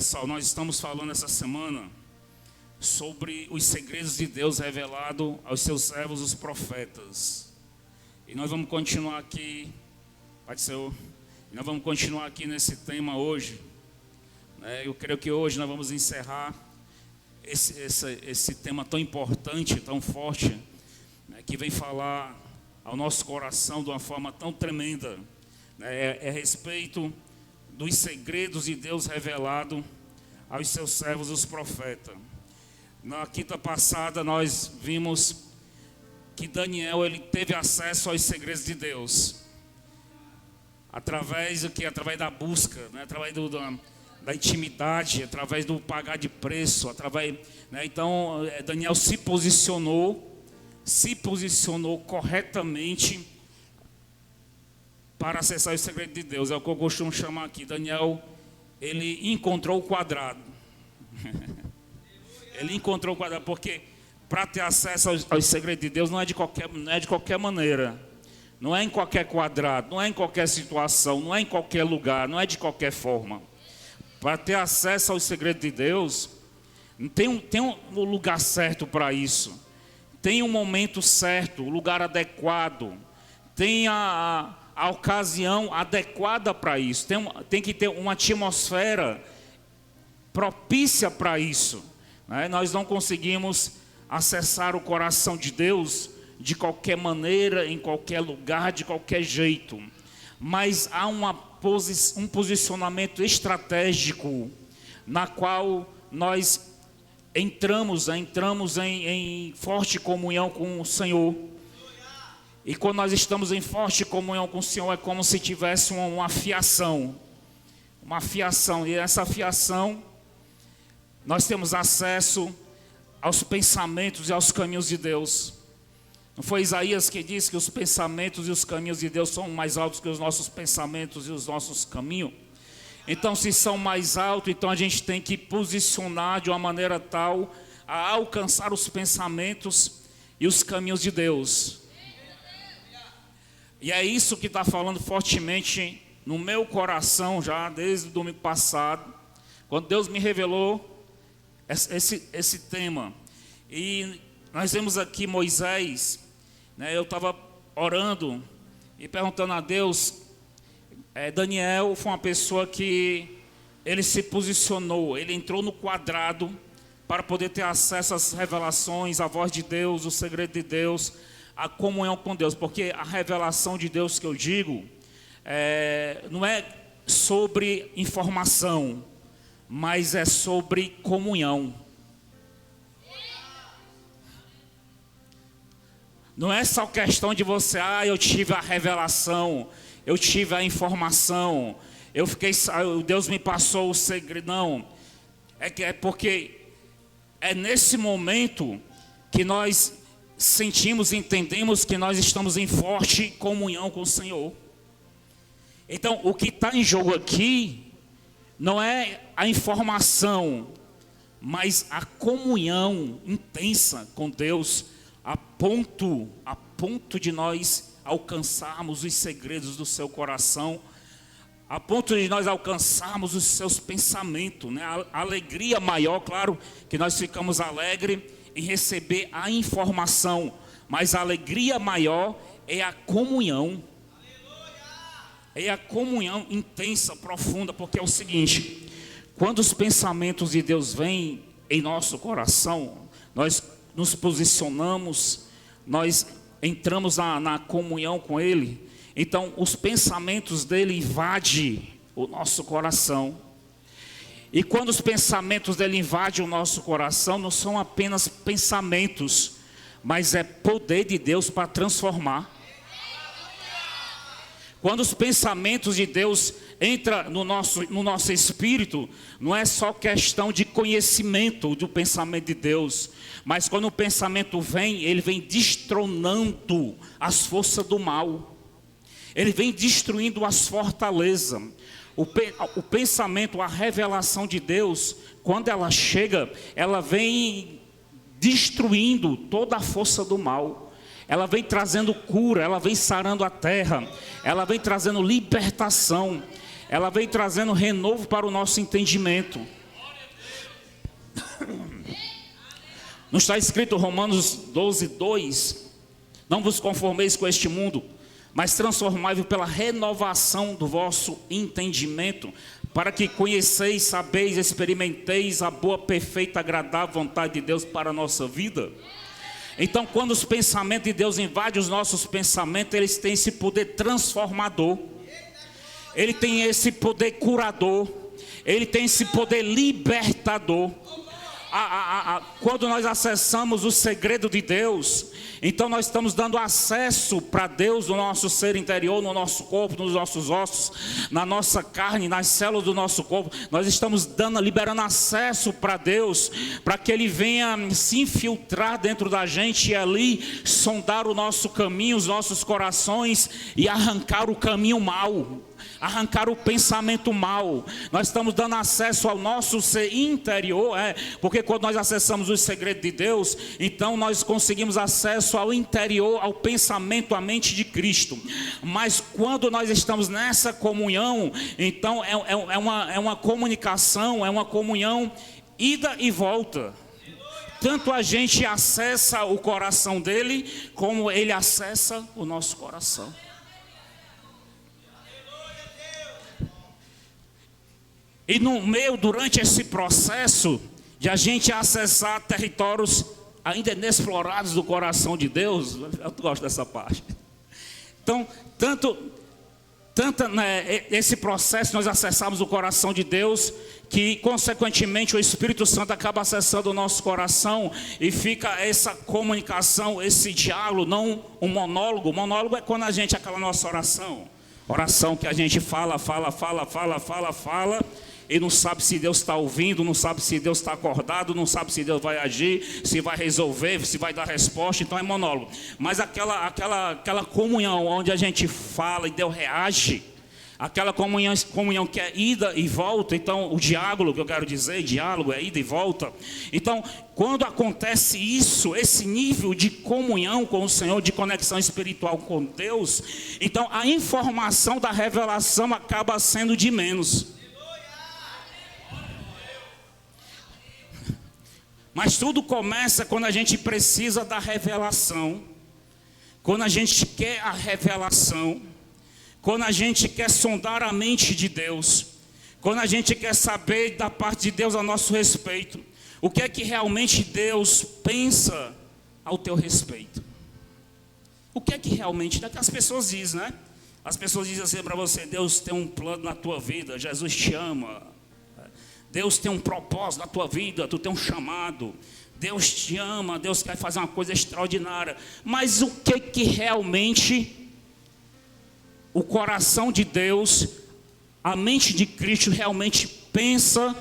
Pessoal, nós estamos falando essa semana sobre os segredos de Deus revelado aos seus servos, os profetas. E nós vamos continuar aqui, nós vamos continuar aqui nesse tema hoje. Eu creio que hoje nós vamos encerrar esse tema tão importante, tão forte, que vem falar ao nosso coração de uma forma tão tremenda. É a respeito dos segredos de Deus revelado aos seus servos, os profetas. Na quinta passada nós vimos que Daniel ele teve acesso aos segredos de Deus através da busca, através da intimidade, através do pagar de preço, então Daniel se posicionou corretamente para acessar os segredos de Deus. É o que eu costumo chamar aqui. Daniel, ele encontrou o quadrado. Ele encontrou o quadrado, porque para ter acesso aos segredos de Deus não é de qualquer maneira. Não é em qualquer quadrado, não é em qualquer situação, não é em qualquer lugar, não é de qualquer forma. Para ter acesso aos segredos de Deus, tem um lugar certo para isso. Tem um momento certo, o lugar adequado. Tem a ocasião adequada para isso. Tem que ter uma atmosfera propícia para isso. Nós não conseguimos acessar o coração de Deus de qualquer maneira, em qualquer lugar, de qualquer jeito. Mas há um posicionamento estratégico na qual nós entramos em forte comunhão com o Senhor. E quando nós estamos em forte comunhão com o Senhor, é como se tivesse uma fiação. E essa fiação, nós temos acesso aos pensamentos e aos caminhos de Deus. Não foi Isaías que disse que os pensamentos e os caminhos de Deus são mais altos que os nossos pensamentos e os nossos caminhos? Então, se são mais altos, então a gente tem que posicionar de uma maneira tal a alcançar os pensamentos e os caminhos de Deus. E é isso que está falando fortemente no meu coração já desde o domingo passado, quando Deus me revelou esse tema. E nós vemos aqui Moisés, eu estava orando e perguntando a Deus. Daniel foi uma pessoa que ele se posicionou, ele entrou no quadrado para poder ter acesso às revelações, à voz de Deus, o segredo de Deus, a comunhão com Deus. Porque a revelação de Deus que eu digo não é sobre informação, mas é sobre comunhão. Não é só questão de você, eu tive a revelação, eu tive a informação, Deus me passou o segredo. Não, é porque é nesse momento que nós sentimos e entendemos que nós estamos em forte comunhão com o Senhor. Então, o que está em jogo aqui não é a informação, mas a comunhão intensa com Deus, a ponto de nós alcançarmos os segredos do seu coração, a ponto de nós alcançarmos os seus pensamentos, A alegria maior, claro que nós ficamos alegres em receber a informação, mas a alegria maior é a comunhão. É a comunhão intensa, profunda, porque é o seguinte: quando os pensamentos de Deus vêm em nosso coração, nós nos posicionamos, nós entramos na comunhão com Ele, então os pensamentos dele invadem o nosso coração. E quando os pensamentos dele invadem o nosso coração, não são apenas pensamentos, mas é poder de Deus para transformar. Quando os pensamentos de Deus entram no nosso espírito, não é só questão de conhecimento do pensamento de Deus, mas quando o pensamento vem, ele vem destronando as forças do mal. Ele vem destruindo as fortalezas. O pensamento, a revelação de Deus, quando ela chega, ela vem destruindo toda a força do mal. Ela vem trazendo cura, ela vem sarando a terra, ela vem trazendo libertação, ela vem trazendo renovo para o nosso entendimento. Não está escrito Romanos 12, 2? Não vos conformeis com este mundo, mas transformai-vos pela renovação do vosso entendimento, para que conheceis, sabeis, experimenteis a boa, perfeita, agradável vontade de Deus para a nossa vida. Então, quando os pensamentos de Deus invadem os nossos pensamentos, eles têm esse poder transformador, ele tem esse poder curador, ele tem esse poder libertador. Quando nós acessamos o segredo de Deus, então nós estamos dando acesso para Deus no nosso ser interior, no nosso corpo, nos nossos ossos, na nossa carne, nas células do nosso corpo. Nós estamos liberando acesso para Deus, para que Ele venha se infiltrar dentro da gente e ali sondar o nosso caminho, os nossos corações e arrancar o caminho mau, arrancar o pensamento mau. Nós estamos dando acesso ao nosso ser interior, porque quando nós acessamos os segredos de Deus, então nós conseguimos acesso ao interior, ao pensamento, à mente de Cristo. Mas quando nós estamos nessa comunhão, então é uma comunicação, é uma comunhão ida e volta. Tanto a gente acessa o coração dele, como ele acessa o nosso coração. E no meio, durante esse processo de a gente acessar territórios ainda inexplorados do coração de Deus, eu gosto dessa parte. Então, esse processo nós acessamos o coração de Deus, que consequentemente o Espírito Santo acaba acessando o nosso coração e fica essa comunicação, esse diálogo, não um monólogo. O monólogo é quando a gente, aquela nossa oração que a gente fala, e não sabe se Deus está ouvindo, não sabe se Deus está acordado, não sabe se Deus vai agir, se vai resolver, se vai dar resposta. Então é monólogo. Mas aquela comunhão onde a gente fala e Deus reage, aquela comunhão que é ida e volta. Então o diálogo, que eu quero dizer, diálogo é ida e volta. Então quando acontece isso, esse nível de comunhão com o Senhor, de conexão espiritual com Deus, então a informação da revelação acaba sendo de menos. Mas tudo começa quando a gente precisa da revelação, quando a gente quer a revelação, quando a gente quer sondar a mente de Deus, quando a gente quer saber da parte de Deus a nosso respeito, o que é que realmente Deus pensa ao teu respeito. O que é que realmente, as pessoas dizem, né? As pessoas dizem assim para você: Deus tem um plano na tua vida, Jesus te ama. Deus tem um propósito na tua vida, tu tem um chamado. Deus te ama, Deus quer fazer uma coisa extraordinária. Mas o que realmente o coração de Deus, a mente de Cristo realmente pensa?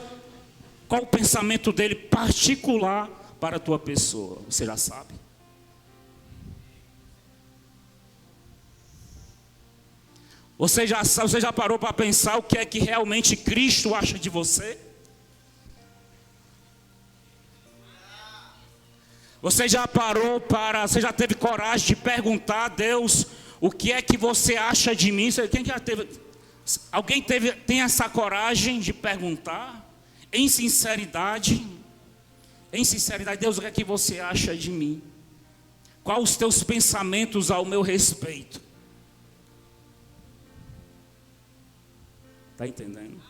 Qual o pensamento dele particular para a tua pessoa? Você já sabe? Você já parou para pensar o que é que realmente Cristo acha de você? Você já teve coragem de perguntar a Deus o que é que você acha de mim? Alguém tem essa coragem de perguntar? Em sinceridade, Deus, o que é que você acha de mim? Quais os teus pensamentos ao meu respeito? Está entendendo?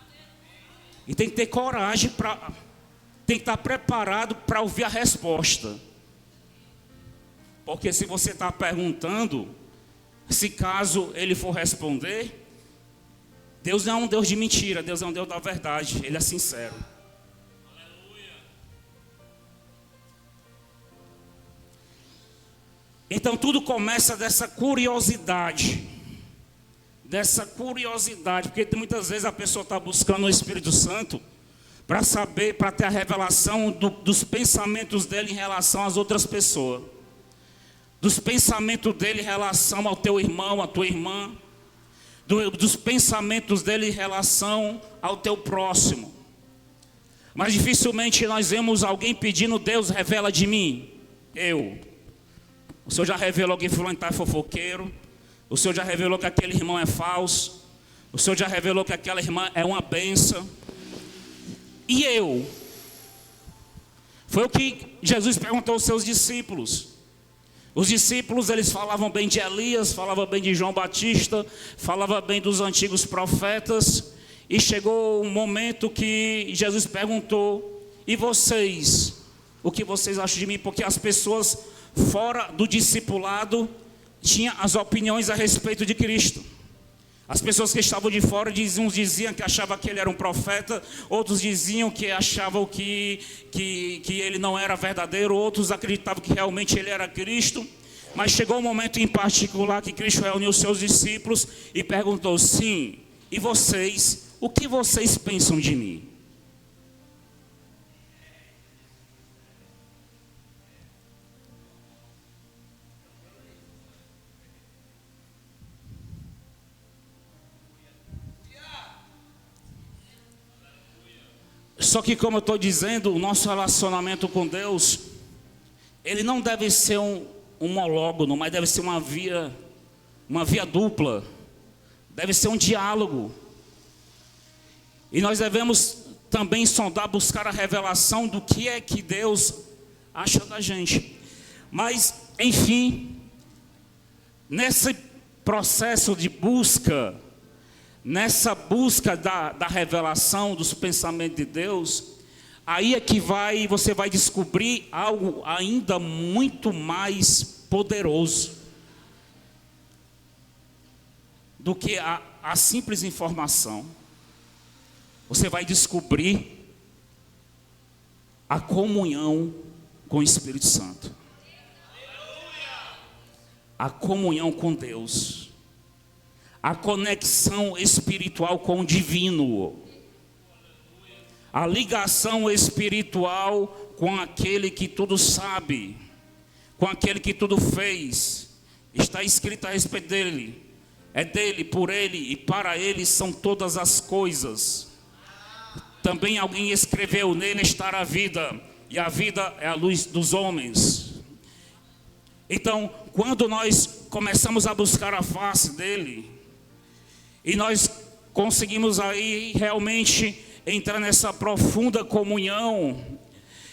E tem que ter coragem tem que estar preparado para ouvir a resposta. Porque se você está perguntando, se caso ele for responder, Deus não é um Deus de mentira, Deus é um Deus da verdade, Ele é sincero. Aleluia. Então tudo começa dessa curiosidade, porque muitas vezes a pessoa está buscando o Espírito Santo para saber, para ter a revelação dos pensamentos dele em relação às outras pessoas. Dos pensamentos dele em relação ao teu irmão, à tua irmã. Dos pensamentos dele em relação ao teu próximo. Mas dificilmente nós vemos alguém pedindo: Deus, revela de mim. O Senhor já revelou que fulano está fofoqueiro. O Senhor já revelou que aquele irmão é falso. O Senhor já revelou que aquela irmã é uma bênção. E eu? Foi o que Jesus perguntou aos seus discípulos. Os discípulos, eles falavam bem de Elias, falavam bem de João Batista, falavam bem dos antigos profetas. E chegou um momento que Jesus perguntou: e vocês? O que vocês acham de mim? Porque as pessoas fora do discipulado tinham as opiniões a respeito de Cristo. As pessoas que estavam de fora, uns diziam que achavam que ele era um profeta, outros diziam que achavam que ele não era verdadeiro, outros acreditavam que realmente ele era Cristo. Mas chegou um momento em particular que Cristo reuniu os seus discípulos e perguntou: sim, e vocês, o que vocês pensam de mim? Só que, como eu estou dizendo, o nosso relacionamento com Deus, ele não deve ser um monólogo, mas deve ser uma via dupla, deve ser um diálogo. E nós devemos também sondar, buscar a revelação do que é que Deus acha da gente. Mas, enfim, nesse processo de busca, nessa busca da revelação dos pensamentos de Deus, aí é que você vai descobrir algo ainda muito mais poderoso do que a simples informação. Você vai descobrir a comunhão com o Espírito Santo, a comunhão com Deus, a conexão espiritual com o divino, a ligação espiritual com aquele que tudo sabe, com aquele que tudo fez. Está escrito a respeito dele: é dele, por ele e para ele são todas as coisas. Também alguém escreveu: nele está a vida, e a vida é a luz dos homens. Então, quando nós começamos a buscar a face dele, e nós conseguimos aí realmente entrar nessa profunda comunhão,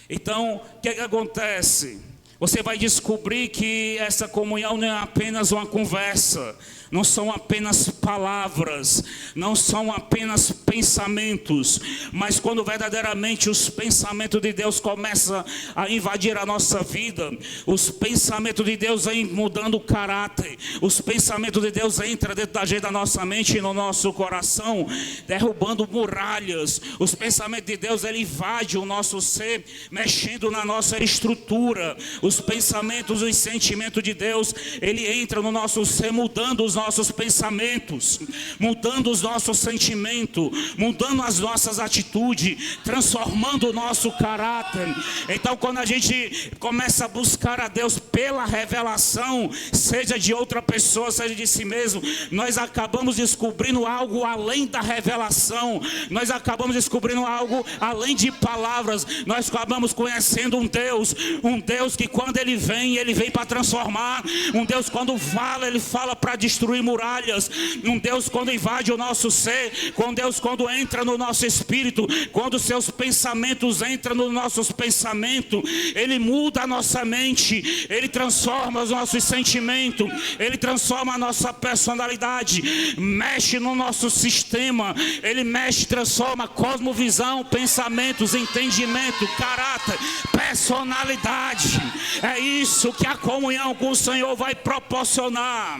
então o que acontece? Você vai descobrir que essa comunhão não é apenas uma conversa, não são apenas palavras, não são apenas pensamentos, mas quando verdadeiramente os pensamentos de Deus começam a invadir a nossa vida, os pensamentos de Deus vêm mudando o caráter, os pensamentos de Deus entram dentro da nossa mente e no nosso coração, derrubando muralhas. Os pensamentos de Deus, ele invade o nosso ser, mexendo na nossa estrutura. Os pensamentos, os sentimentos de Deus, ele entra no nosso ser, mudando os nossos pensamentos, mudando os nossos sentimentos, mudando as nossas atitudes, transformando o nosso caráter. Então, quando a gente começa a buscar a Deus pela revelação, seja de outra pessoa, seja de si mesmo, nós acabamos descobrindo algo além da revelação, nós acabamos descobrindo algo além de palavras, nós acabamos conhecendo um Deus que quando ele vem para transformar, um Deus quando fala, ele fala para destruir muralhas, um Deus quando invade o nosso ser, um Deus quando entra no nosso espírito, quando os seus pensamentos entram nos nossos pensamentos, ele muda a nossa mente, ele transforma os nossos sentimentos, ele transforma a nossa personalidade, mexe no nosso sistema, ele mexe, transforma cosmovisão, pensamentos, entendimento, caráter, personalidade. É isso que a comunhão com o Senhor vai proporcionar.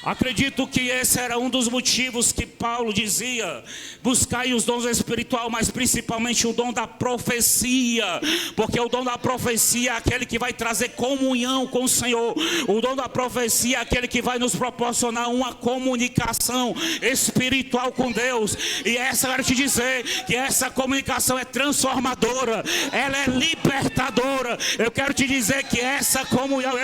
Acredito que esse era um dos motivos que Paulo dizia: buscai os dons espirituais, mas principalmente o dom da profecia, porque o dom da profecia é aquele que vai trazer comunhão com o Senhor. O dom da profecia é aquele que vai nos proporcionar uma comunicação espiritual com Deus. E essa, eu quero te dizer que essa comunicação é transformadora, ela é libertadora. Eu quero te dizer que essa comunhão,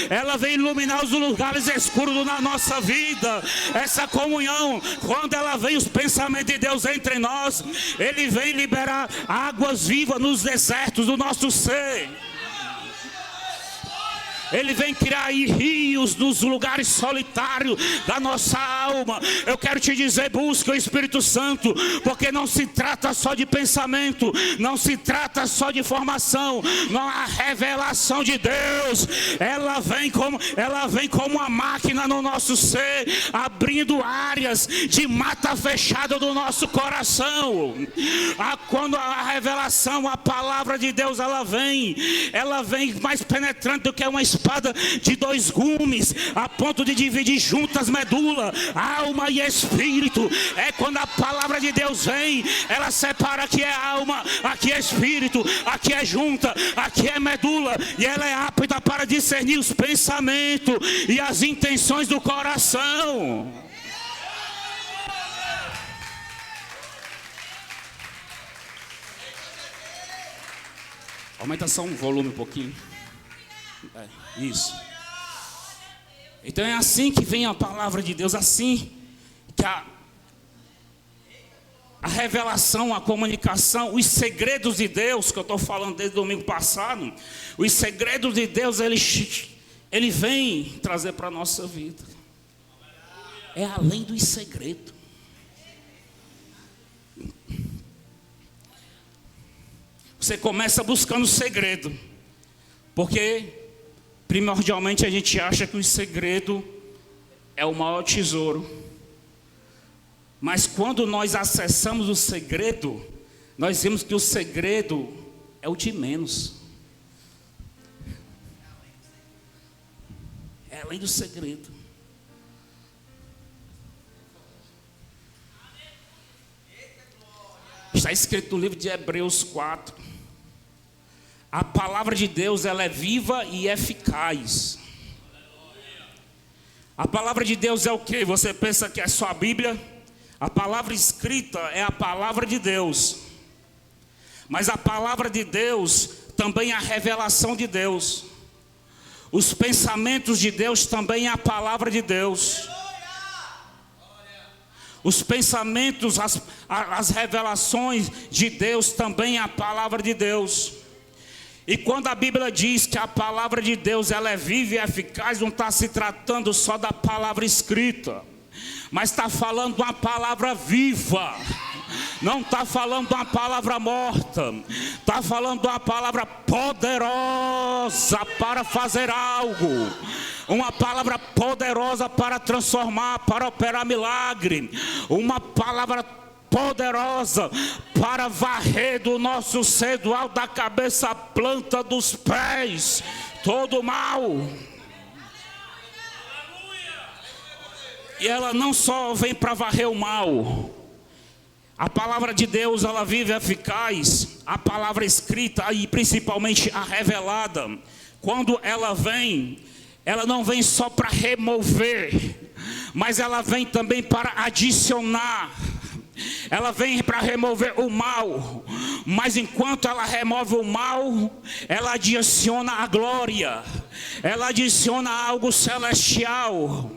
ela vem iluminar os lugares escuros na nossa vida. Essa comunhão, quando ela vem, os pensamentos de Deus entre nós, ele vem liberar águas vivas nos desertos do nosso ser. Ele vem criar rios nos lugares solitários da nossa alma. Eu quero te dizer, busca o Espírito Santo, porque não se trata só de pensamento, não se trata só de formação, não, a revelação de Deus, ela vem como uma máquina no nosso ser, abrindo áreas de mata fechada do nosso coração. Quando a revelação, a palavra de Deus, ela vem mais penetrante do que uma espada de 2 gumes, a ponto de dividir juntas medula, alma e espírito. É quando a palavra de Deus vem, ela separa: aqui é alma, aqui é espírito, aqui é junta, aqui é medula, e ela é apta para discernir os pensamentos e as intenções do coração. Aumenta só um volume um pouquinho. Isso. Então é assim que vem a palavra de Deus, assim que a revelação, a comunicação, os segredos de Deus, que eu estou falando desde domingo passado, os segredos de Deus, ele vem trazer para a nossa vida. É além dos segredos. Você começa buscando o segredo, porque primordialmente a gente acha que o segredo é o maior tesouro. Mas quando nós acessamos o segredo, nós vemos que o segredo é o de menos. É além do segredo. Está escrito no livro de Hebreus 4. A palavra de Deus, ela é viva e eficaz. A palavra de Deus é o quê? Você pensa que é só a Bíblia? A palavra escrita é a palavra de Deus. Mas a palavra de Deus também é a revelação de Deus. Os pensamentos de Deus também é a palavra de Deus. Os pensamentos, as revelações de Deus também é a palavra de Deus. E quando a Bíblia diz que a palavra de Deus ela é viva e eficaz, não está se tratando só da palavra escrita, mas está falando de uma palavra viva. Não está falando de uma palavra morta, está falando de uma palavra poderosa para fazer algo, uma palavra poderosa para transformar, para operar milagre, uma palavra poderosa para varrer do nosso ser, do alto da cabeça à planta dos pés, todo o mal. E ela não só vem para varrer o mal. A palavra de Deus, ela vive eficaz. A palavra escrita e principalmente a revelada, quando ela vem, ela não vem só para remover, mas ela vem também para adicionar. Ela vem para remover o mal, mas enquanto ela remove o mal, ela adiciona a glória, ela adiciona algo celestial.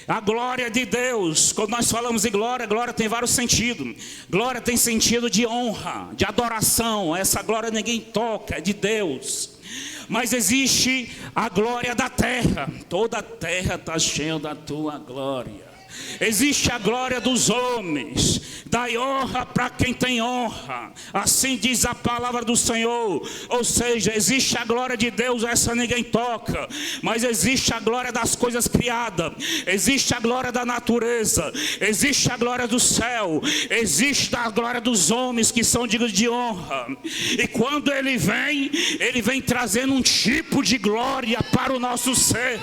A glória de Deus, quando nós falamos em glória, glória tem vários sentidos. Glória tem sentido de honra, de adoração. Essa glória ninguém toca, é de Deus. Mas existe a glória da terra. Toda a terra está cheia da tua glória. Existe a glória dos homens. Dai honra para quem tem honra. Assim diz a palavra do Senhor. Ou seja, existe a glória de Deus, essa ninguém toca. Mas existe a glória das coisas criadas. Existe a glória da natureza. Existe a glória do céu. Existe a glória dos homens que são dignos de honra. E quando ele vem trazendo um tipo de glória para o nosso ser.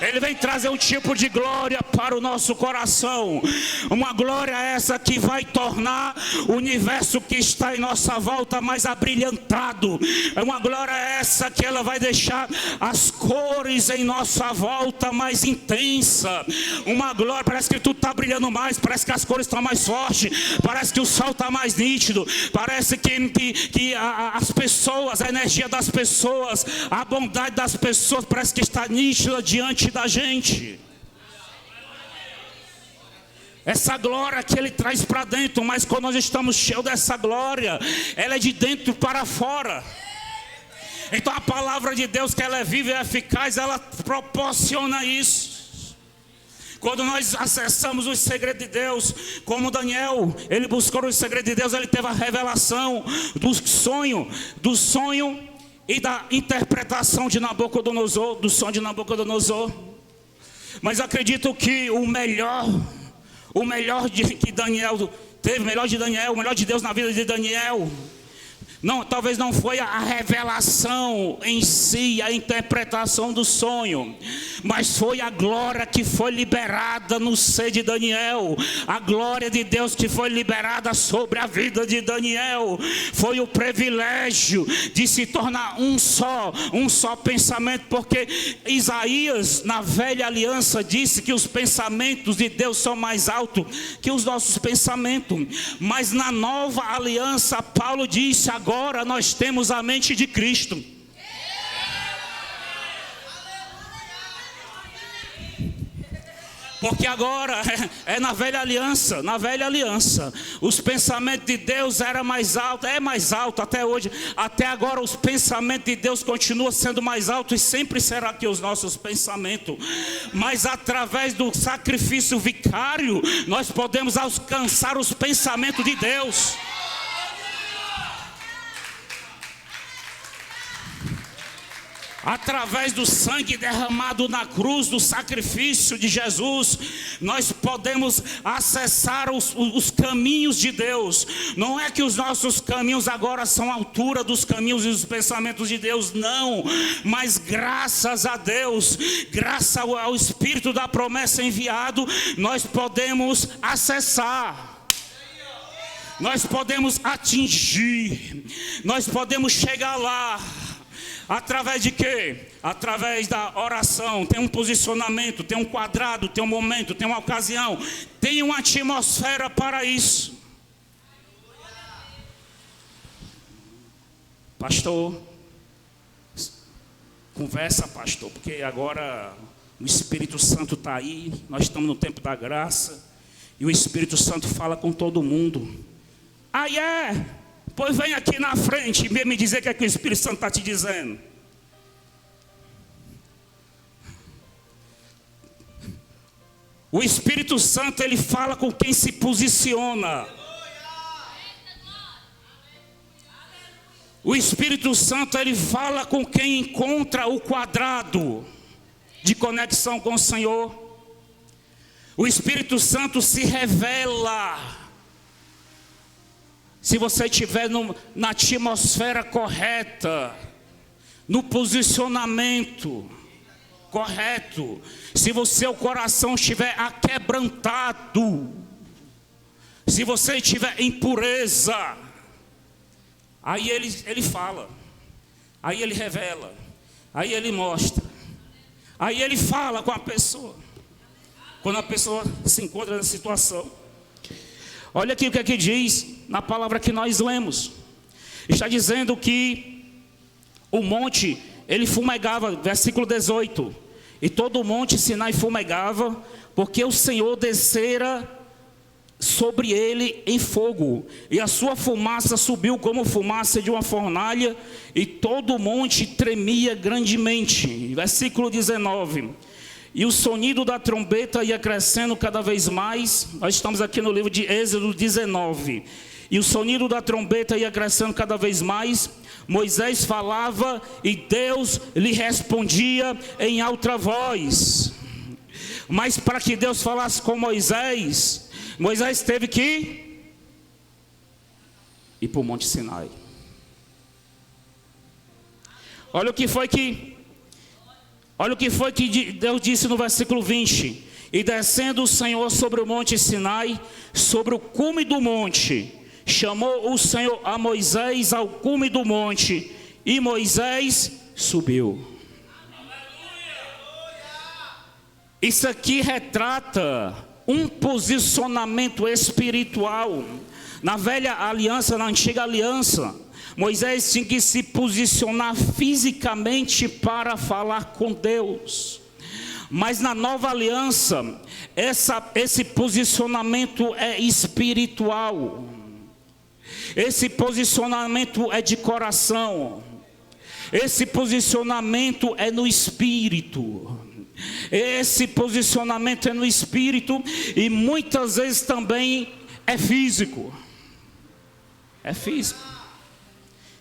Ele vem trazer um tipo de glória para o nosso coração. Uma glória essa que vai tornar o universo que está em nossa volta mais abrilhantado. É uma glória essa que ela vai deixar as cores em nossa volta mais intensa. Uma glória, parece que tudo está brilhando mais, parece que as cores estão mais fortes, parece que o sol está mais nítido, parece que as pessoas, a energia das pessoas, a bondade das pessoas parece que está nítida diante da gente. Essa glória que ele traz para dentro, mas quando nós estamos cheios dessa glória, ela é de dentro para fora. Então a palavra de Deus, que ela é viva e eficaz, ela proporciona isso. Quando nós acessamos os segredos de Deus, como Daniel, ele buscou os segredos de Deus, ele teve a revelação do sonho e da interpretação de Nabucodonosor, do sonho de Nabucodonosor. Mas acredito que o melhor que Daniel teve, o melhor de Deus na vida de Daniel, talvez não foi a revelação em si, a interpretação do sonho, mas foi a glória que foi liberada no ser de Daniel, a glória de Deus que foi liberada sobre a vida de Daniel, foi o privilégio de se tornar um só pensamento, porque Isaías, na velha aliança, disse que os pensamentos de Deus são mais altos que os nossos pensamentos, mas na nova aliança, Paulo disse: agora nós temos a mente de Cristo. Porque agora é na velha aliança, os pensamentos de Deus era mais alto, é mais alto até hoje, até agora os pensamentos de Deus continuam sendo mais altos e sempre será que os nossos pensamentos, mas através do sacrifício vicário, nós podemos alcançar os pensamentos de Deus. Através do sangue derramado na cruz, do sacrifício de Jesus, nós podemos acessar os caminhos de Deus. Não é que os nossos caminhos agora são à altura dos caminhos e dos pensamentos de Deus, não. Mas graças a Deus, graças ao Espírito da promessa enviado, nós podemos acessar. Nós podemos atingir. Nós podemos chegar lá. Através de quê? Através da oração. Tem um posicionamento, tem um quadrado, tem um momento, tem uma ocasião, tem uma atmosfera para isso. Pastor, conversa, pastor, porque agora o Espírito Santo está aí, nós estamos no tempo da graça, e o Espírito Santo fala com todo mundo. Pois vem aqui na frente e me dizer o que o Espírito Santo está te dizendo. O Espírito Santo, ele fala com quem se posiciona. O Espírito Santo, ele fala com quem encontra o quadrado de conexão com o Senhor. O Espírito Santo se revela. Se você estiver na atmosfera correta, no posicionamento correto, se o seu coração estiver aquebrantado, se você estiver em pureza, aí ele fala, aí ele revela, aí ele mostra, aí ele fala com a pessoa, quando a pessoa se encontra nessa situação. Olha aqui o que é que diz na palavra que nós lemos. Está dizendo que o monte, ele fumegava, versículo 18. E todo o monte Sinai fumegava, porque o Senhor descera sobre ele em fogo. E a sua fumaça subiu como fumaça de uma fornalha, e todo o monte tremia grandemente. Versículo 19. E o sonido da trombeta ia crescendo cada vez mais. Nós estamos aqui no livro de Êxodo 19. E o sonido da trombeta ia crescendo cada vez mais. Moisés falava e Deus lhe respondia em alta voz. Mas para que Deus falasse com Moisés, Moisés teve que ir para o Monte Sinai. Olha o que foi que Deus disse no versículo 20. E descendo o Senhor sobre o Monte Sinai, sobre o cume do monte, chamou o Senhor a Moisés ao cume do monte, e Moisés subiu. Isso aqui retrata um posicionamento espiritual. Na velha aliança, na antiga aliança, Moisés tinha que se posicionar fisicamente para falar com Deus. Mas na nova aliança, esse posicionamento é espiritual. Esse posicionamento é de coração. Esse posicionamento é no Espírito. Esse posicionamento é no Espírito e muitas vezes também é físico. É físico.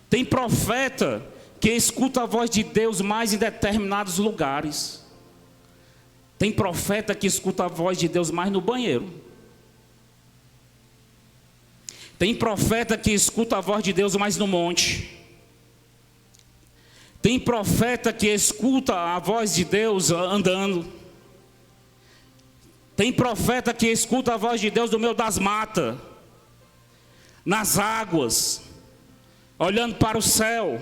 Tem profeta que escuta a voz de Deus mais em determinados lugares. Tem profeta que escuta a voz de Deus mais no banheiro. Tem profeta que escuta a voz de Deus mais no monte. Tem profeta que escuta a voz de Deus andando. Tem profeta que escuta a voz de Deus no meio das matas, nas águas, olhando para o céu.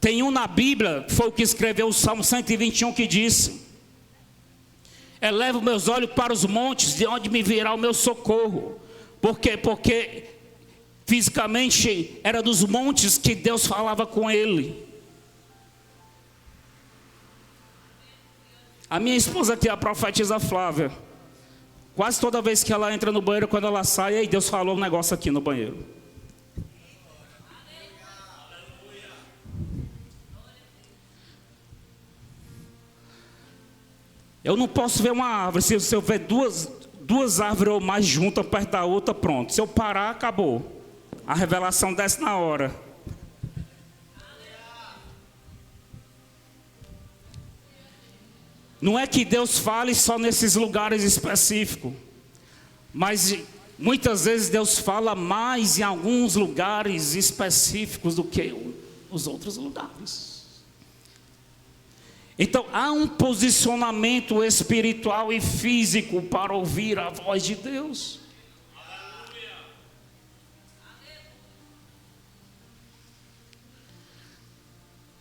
Tem um na Bíblia, foi o que escreveu o Salmo 121, que disse: elevo meus olhos para os montes, de onde me virá o meu socorro. Por quê? Porque fisicamente era dos montes que Deus falava com ele. A minha esposa aqui, a profetisa Flávia, quase toda vez que ela entra no banheiro, quando ela sai, aí Deus falou um negócio aqui no banheiro. Eu não posso ver uma árvore, se eu ver duas árvores ou mais juntas perto da outra, pronto. Se eu parar, acabou. A revelação desce na hora. Não é que Deus fale só nesses lugares específicos, mas muitas vezes Deus fala mais em alguns lugares específicos do que os outros lugares. Então há um posicionamento espiritual e físico para ouvir a voz de Deus.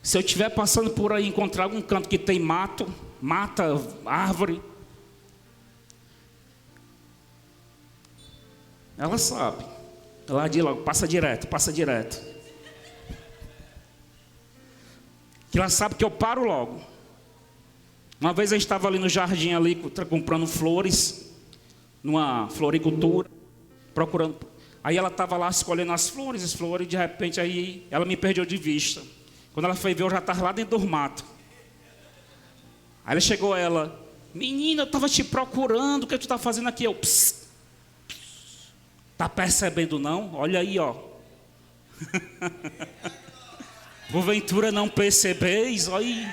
Se eu estiver passando por aí e encontrar algum canto que tem mata, árvore, ela sabe. Ela diz logo, passa direto. Que ela sabe que eu paro logo. Uma vez eu estava ali no jardim, ali, comprando flores, numa floricultura, procurando. Aí ela estava lá escolhendo as flores, e de repente aí ela me perdeu de vista. Quando ela foi ver, eu já estava lá dentro do mato. Aí chegou ela, menina, eu estava te procurando, o que tu está fazendo aqui? Eu, tá percebendo não? Olha aí, ó. Porventura não percebeis? Olha aí.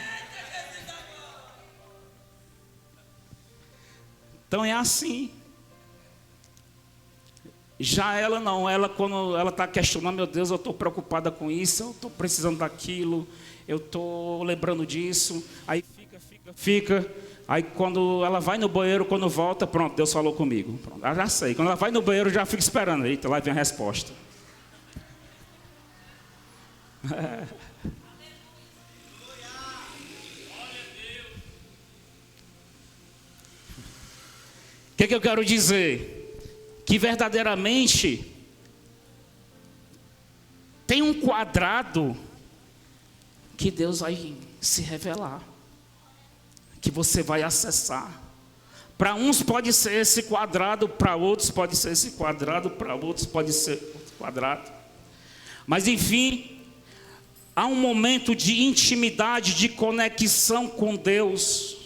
Então é assim. Já ela não, ela quando ela está questionando, meu Deus, eu estou preocupada com isso, eu estou precisando daquilo, eu estou lembrando disso, aí fica, aí quando ela vai no banheiro, quando volta, pronto, Deus falou comigo, pronto, eu já sei, quando ela vai no banheiro, eu já fico esperando, eita, lá vem a resposta. O que eu quero dizer? Que verdadeiramente tem um quadrado que Deus vai se revelar, que você vai acessar. Para uns pode ser esse quadrado, para outros pode ser esse quadrado, para outros pode ser outro quadrado. Mas enfim, há um momento de intimidade, de conexão com Deus.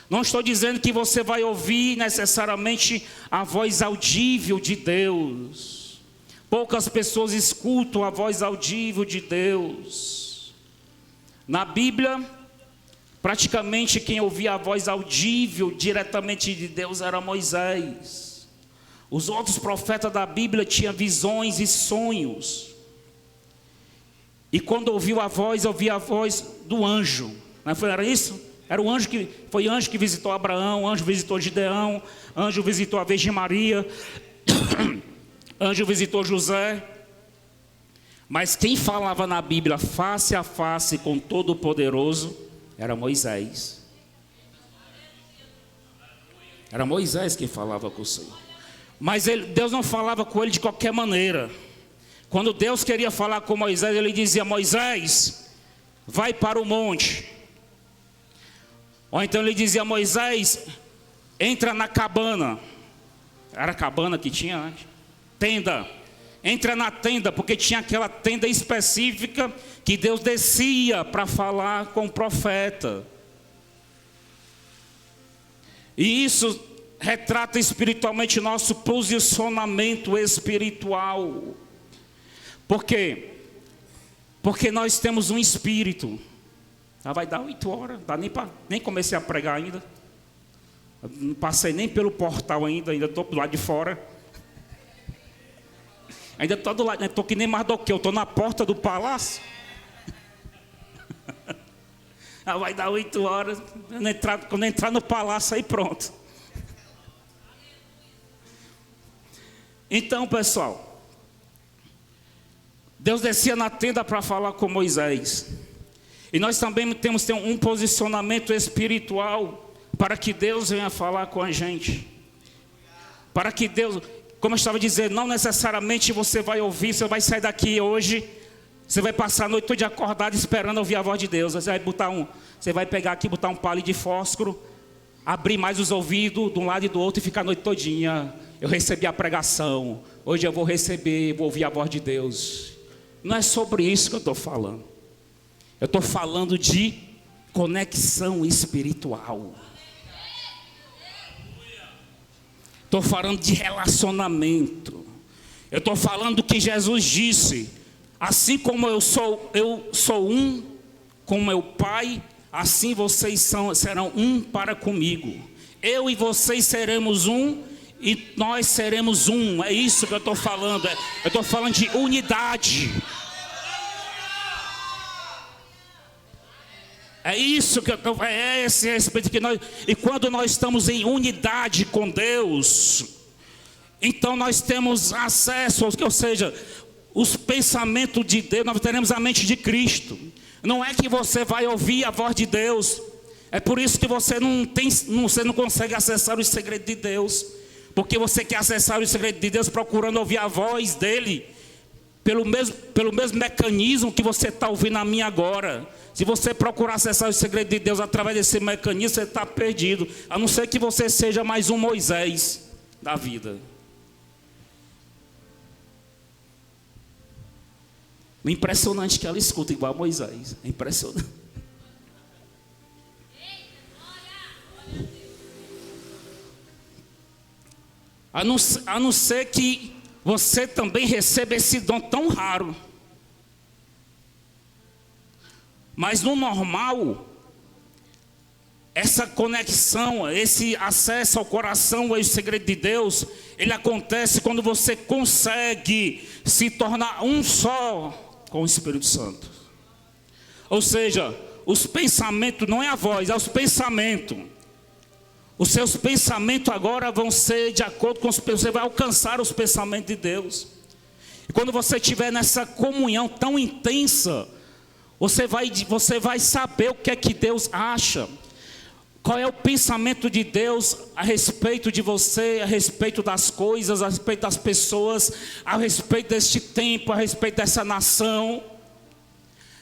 Não estou dizendo que você vai ouvir necessariamente a voz audível de Deus. Poucas pessoas escutam a voz audível de Deus. Na Bíblia, praticamente quem ouvia a voz audível diretamente de Deus era Moisés. Os outros profetas da Bíblia tinham visões e sonhos. E quando ouvia a voz do anjo. Não era isso? Era o anjo foi anjo que visitou Abraão, anjo visitou Gideão, anjo visitou a Virgem Maria, anjo visitou José. Mas quem falava na Bíblia face a face com Todo-Poderoso era Moisés. Era Moisés quem falava com o Senhor. Mas Deus não falava com ele de qualquer maneira. Quando Deus queria falar com Moisés, ele dizia: Moisés, vai para o monte. Ou então ele dizia: Moisés, entra na cabana. Era a cabana que tinha, né? Tenda. Entra na tenda, porque tinha aquela tenda específica que Deus descia para falar com o profeta. E isso retrata espiritualmente nosso posicionamento espiritual. Por quê? Porque nós temos um espírito. Já vai dar 8 horas, nem comecei a pregar ainda. Não passei nem pelo portal ainda estou do lado de fora. Ainda estou do lado, estou que nem Mardoqueu, estou na porta do palácio. Vai dar 8 horas, quando entrar no palácio aí pronto. Então, pessoal, Deus descia na tenda para falar com Moisés. E nós também temos que ter um posicionamento espiritual para que Deus venha falar com a gente. Para que Deus, como eu estava dizendo, não necessariamente você vai ouvir, você vai sair daqui hoje, você vai passar a noite toda acordado esperando ouvir a voz de Deus. Você vai pegar aqui, botar um palito de fósforo, abrir mais os ouvidos de um lado e do outro e ficar a noite todinha. Eu recebi a pregação, hoje eu vou ouvir a voz de Deus. Não é sobre isso que eu estou falando. Eu estou falando de conexão espiritual. Estou falando de relacionamento. Eu estou falando do que Jesus disse. Assim como eu sou um com meu Pai, assim vocês serão um para comigo. Eu e vocês seremos um e nós seremos um. É isso que eu estou falando. Eu estou falando de unidade. É isso que é esse respeito que nós. E quando nós estamos em unidade com Deus, então nós temos acesso, ou seja, os pensamentos de Deus, nós teremos a mente de Cristo. Não é que você vai ouvir a voz de Deus. É por isso que você não consegue acessar os segredos de Deus. Porque você quer acessar os segredos de Deus procurando ouvir a voz dEle. Pelo mesmo mecanismo que você está ouvindo a mim agora. Se você procurar acessar os segredos de Deus através desse mecanismo, você está perdido. A não ser que você seja mais um Moisés da vida. É impressionante que ela escuta igual a Moisés. É impressionante. A não ser que você também receba esse dom tão raro. Mas no normal, essa conexão, esse acesso ao coração, ao segredo de Deus, ele acontece quando você consegue se tornar um só com o Espírito Santo. Ou seja, os pensamentos, não é a voz, é os pensamentos. Os seus pensamentos agora vão ser de acordo com você vai alcançar os pensamentos de Deus. E quando você estiver nessa comunhão tão intensa, você vai saber o que é que Deus acha. Qual é o pensamento de Deus a respeito de você, a respeito das coisas, a respeito das pessoas, a respeito deste tempo, a respeito dessa nação,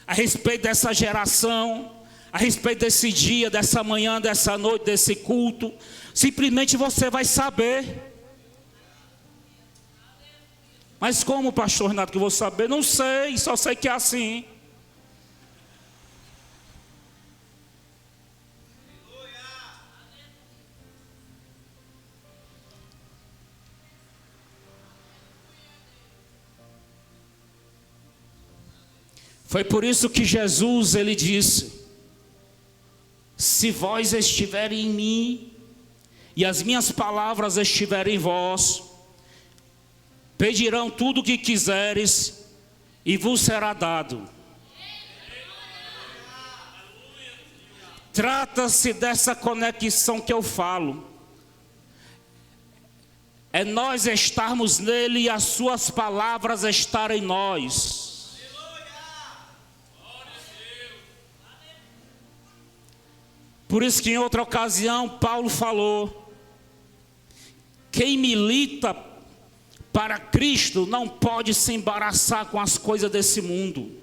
a respeito dessa geração, a respeito desse dia, dessa manhã, dessa noite, desse culto. Simplesmente você vai saber. Mas como, pastor Renato, que eu vou saber? Não sei, só sei que é assim. Foi por isso que Jesus, ele disse: se vós estiverem em mim, e as minhas palavras estiverem em vós, pedirão tudo o que quiseres, e vos será dado. Trata-se dessa conexão que eu falo. É nós estarmos nele e as suas palavras estarem em nós. Por isso que em outra ocasião Paulo falou: quem milita para Cristo não pode se embaraçar com as coisas desse mundo.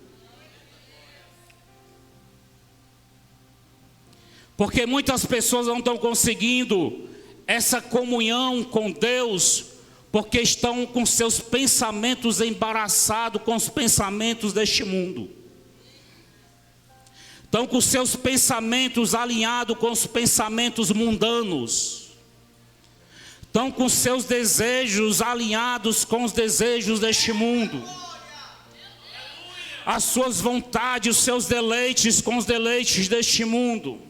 Porque muitas pessoas não estão conseguindo essa comunhão com Deus, porque estão com seus pensamentos embaraçados com os pensamentos deste mundo. Estão com seus pensamentos alinhados com os pensamentos mundanos. Estão com seus desejos alinhados com os desejos deste mundo. As suas vontades, os seus deleites com os deleites deste mundo.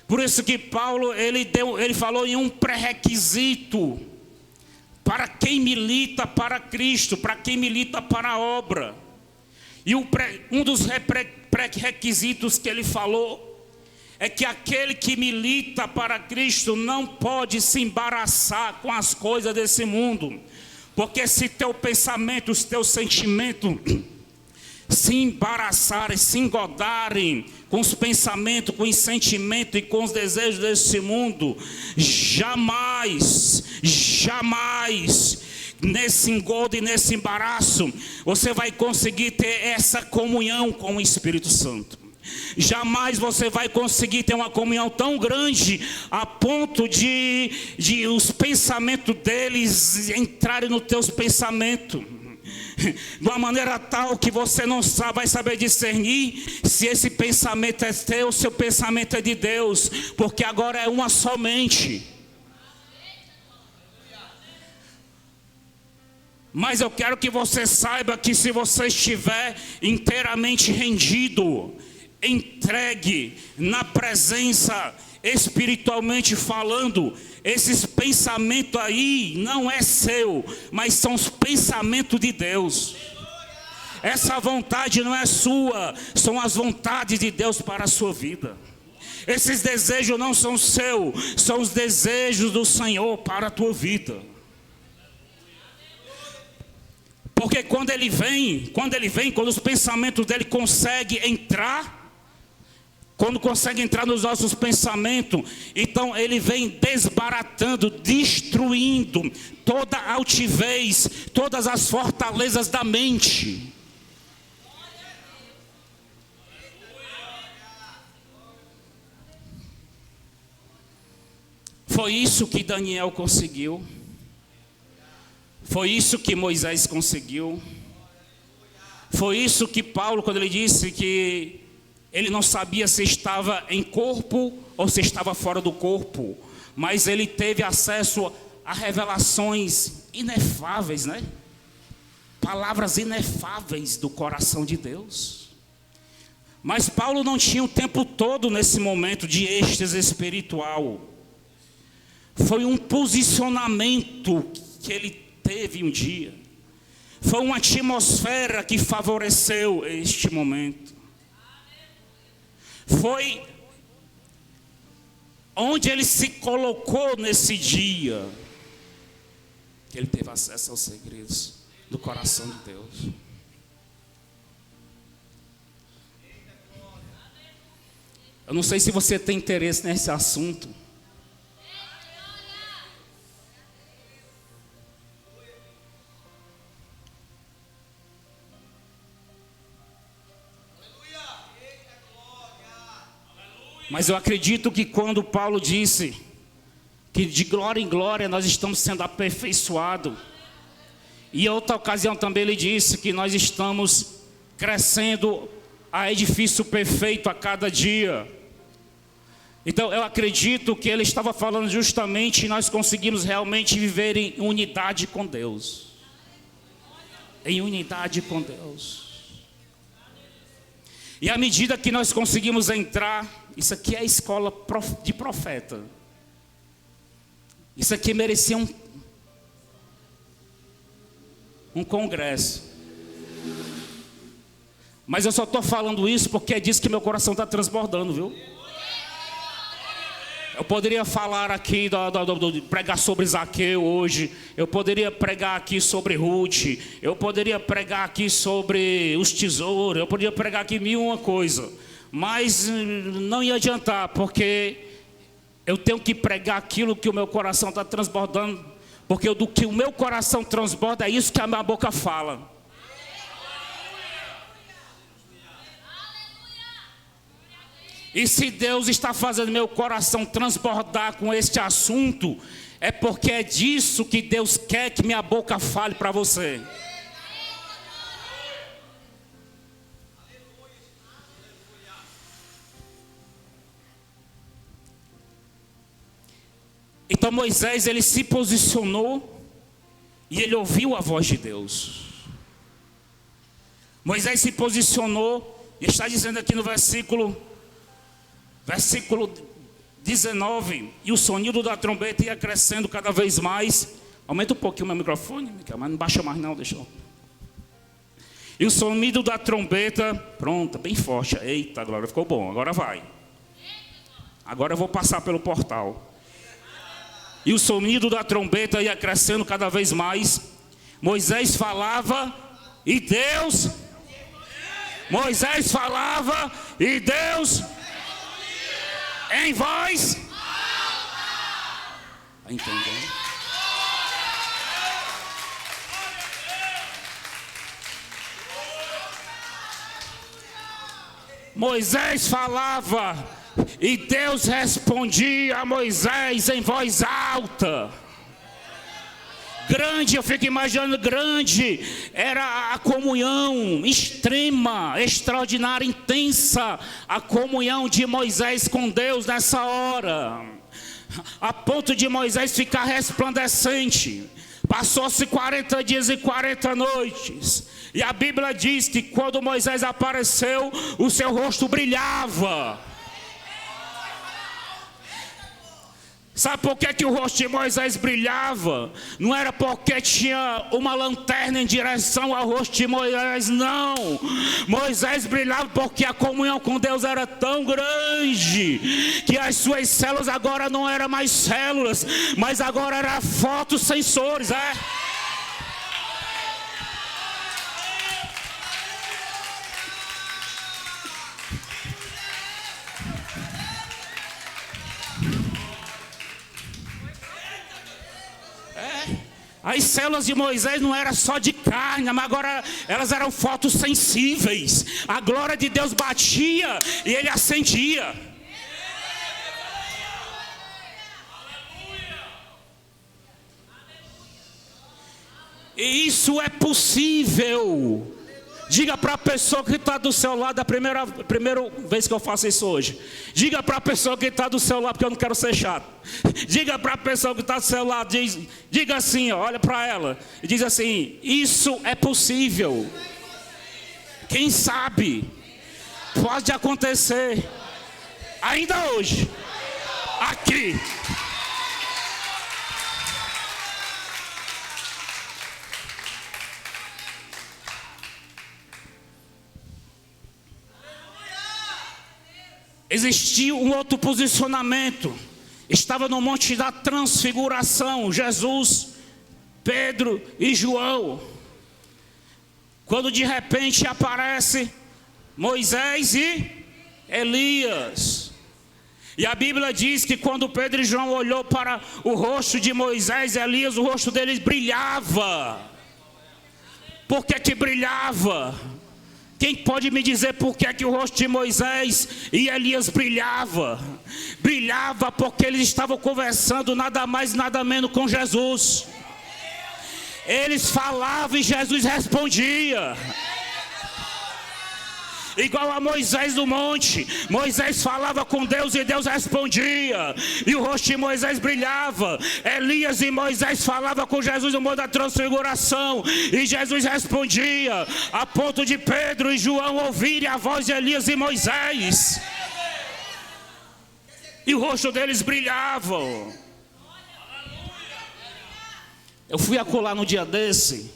Por isso que Paulo, ele falou em um pré-requisito para quem milita para Cristo, para quem milita para a obra. E um dos pré-requisitos que ele falou é que aquele que milita para Cristo não pode se embaraçar com as coisas desse mundo. Porque se teu pensamento, os teus sentimentos se embaraçarem, se engodarem com os pensamentos, com os sentimentos e com os desejos desse mundo, jamais nesse engodo e nesse embaraço você vai conseguir ter essa comunhão com o Espírito Santo. Jamais você vai conseguir ter uma comunhão tão grande a ponto de os pensamentos deles entrarem nos teus pensamentos de uma maneira tal que você não vai saber discernir se esse pensamento é teu ou se o pensamento é de Deus, porque agora é uma somente. Mas eu quero que você saiba que se você estiver inteiramente rendido, entregue na presença, espiritualmente falando, esses pensamentos aí não é seu, mas são os pensamentos de Deus. Essa vontade não é sua, são as vontades de Deus para a sua vida. Esses desejos não são seus, são os desejos do Senhor para a tua vida. Porque quando os pensamentos dele conseguem entrar, quando consegue entrar nos nossos pensamentos, então ele vem desbaratando, destruindo toda a altivez, todas as fortalezas da mente. Foi isso que Daniel conseguiu. Foi isso que Moisés conseguiu. Foi isso que Paulo, quando ele disse que ele não sabia se estava em corpo ou se estava fora do corpo, mas ele teve acesso a revelações inefáveis, né? Palavras inefáveis do coração de Deus. Mas Paulo não tinha o tempo todo nesse momento de êxtase espiritual. Foi um posicionamento que ele teve um dia. Foi uma atmosfera que favoreceu este momento. Foi onde ele se colocou nesse dia que ele teve acesso aos segredos do coração de Deus. Eu não sei se você tem interesse nesse assunto. Mas eu acredito que quando Paulo disse que de glória em glória nós estamos sendo aperfeiçoados, e em outra ocasião também ele disse que nós estamos crescendo a edifício perfeito a cada dia. Então eu acredito que ele estava falando justamente nós conseguimos realmente viver em unidade com Deus. Em unidade com Deus. E à medida que nós conseguimos entrar, isso aqui é a escola de profeta. Isso aqui merecia um congresso. Mas eu só estou falando isso porque é disso que meu coração está transbordando, viu? Eu poderia falar aqui, pregar sobre Zaqueu hoje. Eu poderia pregar aqui sobre Ruth. Eu poderia pregar aqui sobre os tesouros. Eu poderia pregar aqui mil e uma coisa. Mas não ia adiantar, porque eu tenho que pregar aquilo que o meu coração está transbordando. Porque do que o meu coração transborda, é isso que a minha boca fala. E se Deus está fazendo meu coração transbordar com este assunto, é porque é disso que Deus quer que minha boca fale para você. Então Moisés, ele se posicionou e ele ouviu a voz de Deus. Moisés se posicionou e está dizendo aqui no versículo 19, e o sonido da trombeta ia crescendo cada vez mais. Aumenta um pouquinho o meu microfone, mas não baixa mais não, deixa eu. E o sonido da trombeta, pronto, bem forte. Eita, glória, ficou bom, agora vai. Agora eu vou passar pelo portal. E o sonido da trombeta ia crescendo cada vez mais. Moisés falava e Deus. Moisés falava e Deus. Em voz. Está entendendo? Moisés falava e Deus respondia a Moisés em voz alta. Grande, eu fico imaginando, grande era a comunhão extrema, extraordinária, intensa, a comunhão de Moisés com Deus nessa hora, a ponto de Moisés ficar resplandecente. Passou-se 40 dias e 40 noites, e a Bíblia diz que quando Moisés apareceu, o seu rosto brilhava. Sabe por que o rosto de Moisés brilhava? Não era porque tinha uma lanterna em direção ao rosto de Moisés, não. Moisés brilhava porque a comunhão com Deus era tão grande, que as suas células agora não eram mais células, mas agora eram fotossensores, As células de Moisés não eram só de carne, mas agora elas eram fotossensíveis. A glória de Deus batia e ele acendia. E isso é possível. Diga para a pessoa que está do seu lado, a primeira vez que eu faço isso hoje. Diga para a pessoa que está do seu lado, porque eu não quero ser chato. Diga para a pessoa que está do seu lado, diga assim, olha para ela, e diz assim: isso é possível. Quem sabe, pode acontecer, ainda hoje, aqui. Existia um outro posicionamento. Estava no Monte da Transfiguração, Jesus, Pedro e João. Quando de repente aparece Moisés e Elias. E a Bíblia diz que quando Pedro e João olhou para o rosto de Moisés e Elias, o rosto deles brilhava. Por que brilhava? Quem pode me dizer por que o rosto de Moisés e Elias brilhava? Brilhava porque eles estavam conversando nada mais nada menos com Jesus. Eles falavam e Jesus respondia. Igual a Moisés no monte. Moisés falava com Deus e Deus respondia. E o rosto de Moisés brilhava. Elias e Moisés falavam com Jesus no monte da Transfiguração. E Jesus respondia. A ponto de Pedro e João ouvirem a voz de Elias e Moisés. E o rosto deles brilhava. Eu fui acolá no dia desse.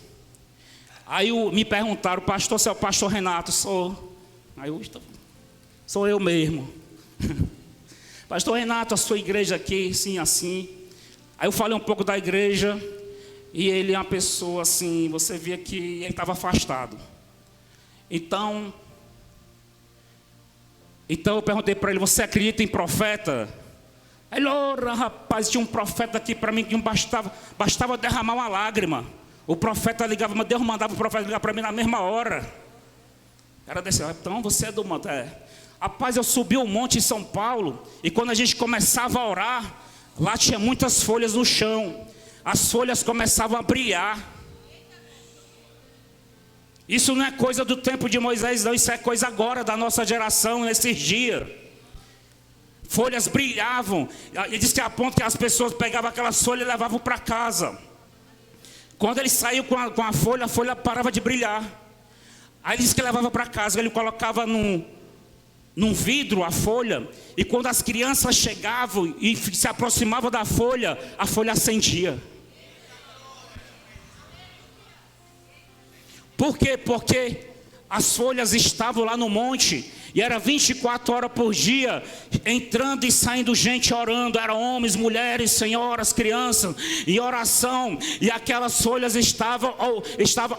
Aí me perguntaram: pastor, você é o pastor Renato? Sou. Aí sou eu mesmo. Pastor Renato, a sua igreja aqui, sim, assim. Aí eu falei um pouco da igreja. E ele é uma pessoa assim, você via que ele estava afastado. Então eu perguntei para ele: você acredita em profeta? Aí ele: ora, rapaz, tinha um profeta aqui para mim que não bastava derramar uma lágrima. O profeta ligava, mas Deus mandava o profeta ligar para mim na mesma hora. Era desse, então você é do monte. Rapaz, eu subi um monte em São Paulo, e quando a gente começava a orar, lá tinha muitas folhas no chão. As folhas começavam a brilhar. Isso não é coisa do tempo de Moisés, não. Isso é coisa agora da nossa geração, nesses dias. Folhas brilhavam. E diz que a ponto que as pessoas pegavam aquelas folhas e levavam para casa. Quando ele saiu com a folha parava de brilhar. Aí ele disse que levava para casa, ele colocava num vidro a folha, e quando as crianças chegavam e se aproximavam da folha, a folha acendia. Por quê? Porque as folhas estavam lá no monte, e era 24 horas por dia, entrando e saindo gente orando. Eram homens, mulheres, senhoras, crianças, em oração. E aquelas folhas estavam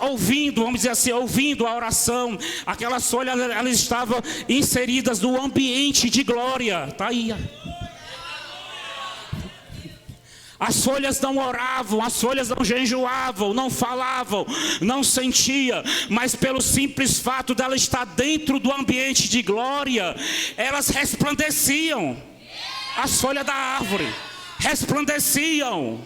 ouvindo, vamos dizer assim, ouvindo a oração. Aquelas folhas, elas estavam inseridas no ambiente de glória. Está aí. As folhas não oravam, as folhas não jejuavam, não falavam, não sentiam, mas pelo simples fato dela estar dentro do ambiente de glória, elas resplandeciam. As folhas da árvore resplandeciam,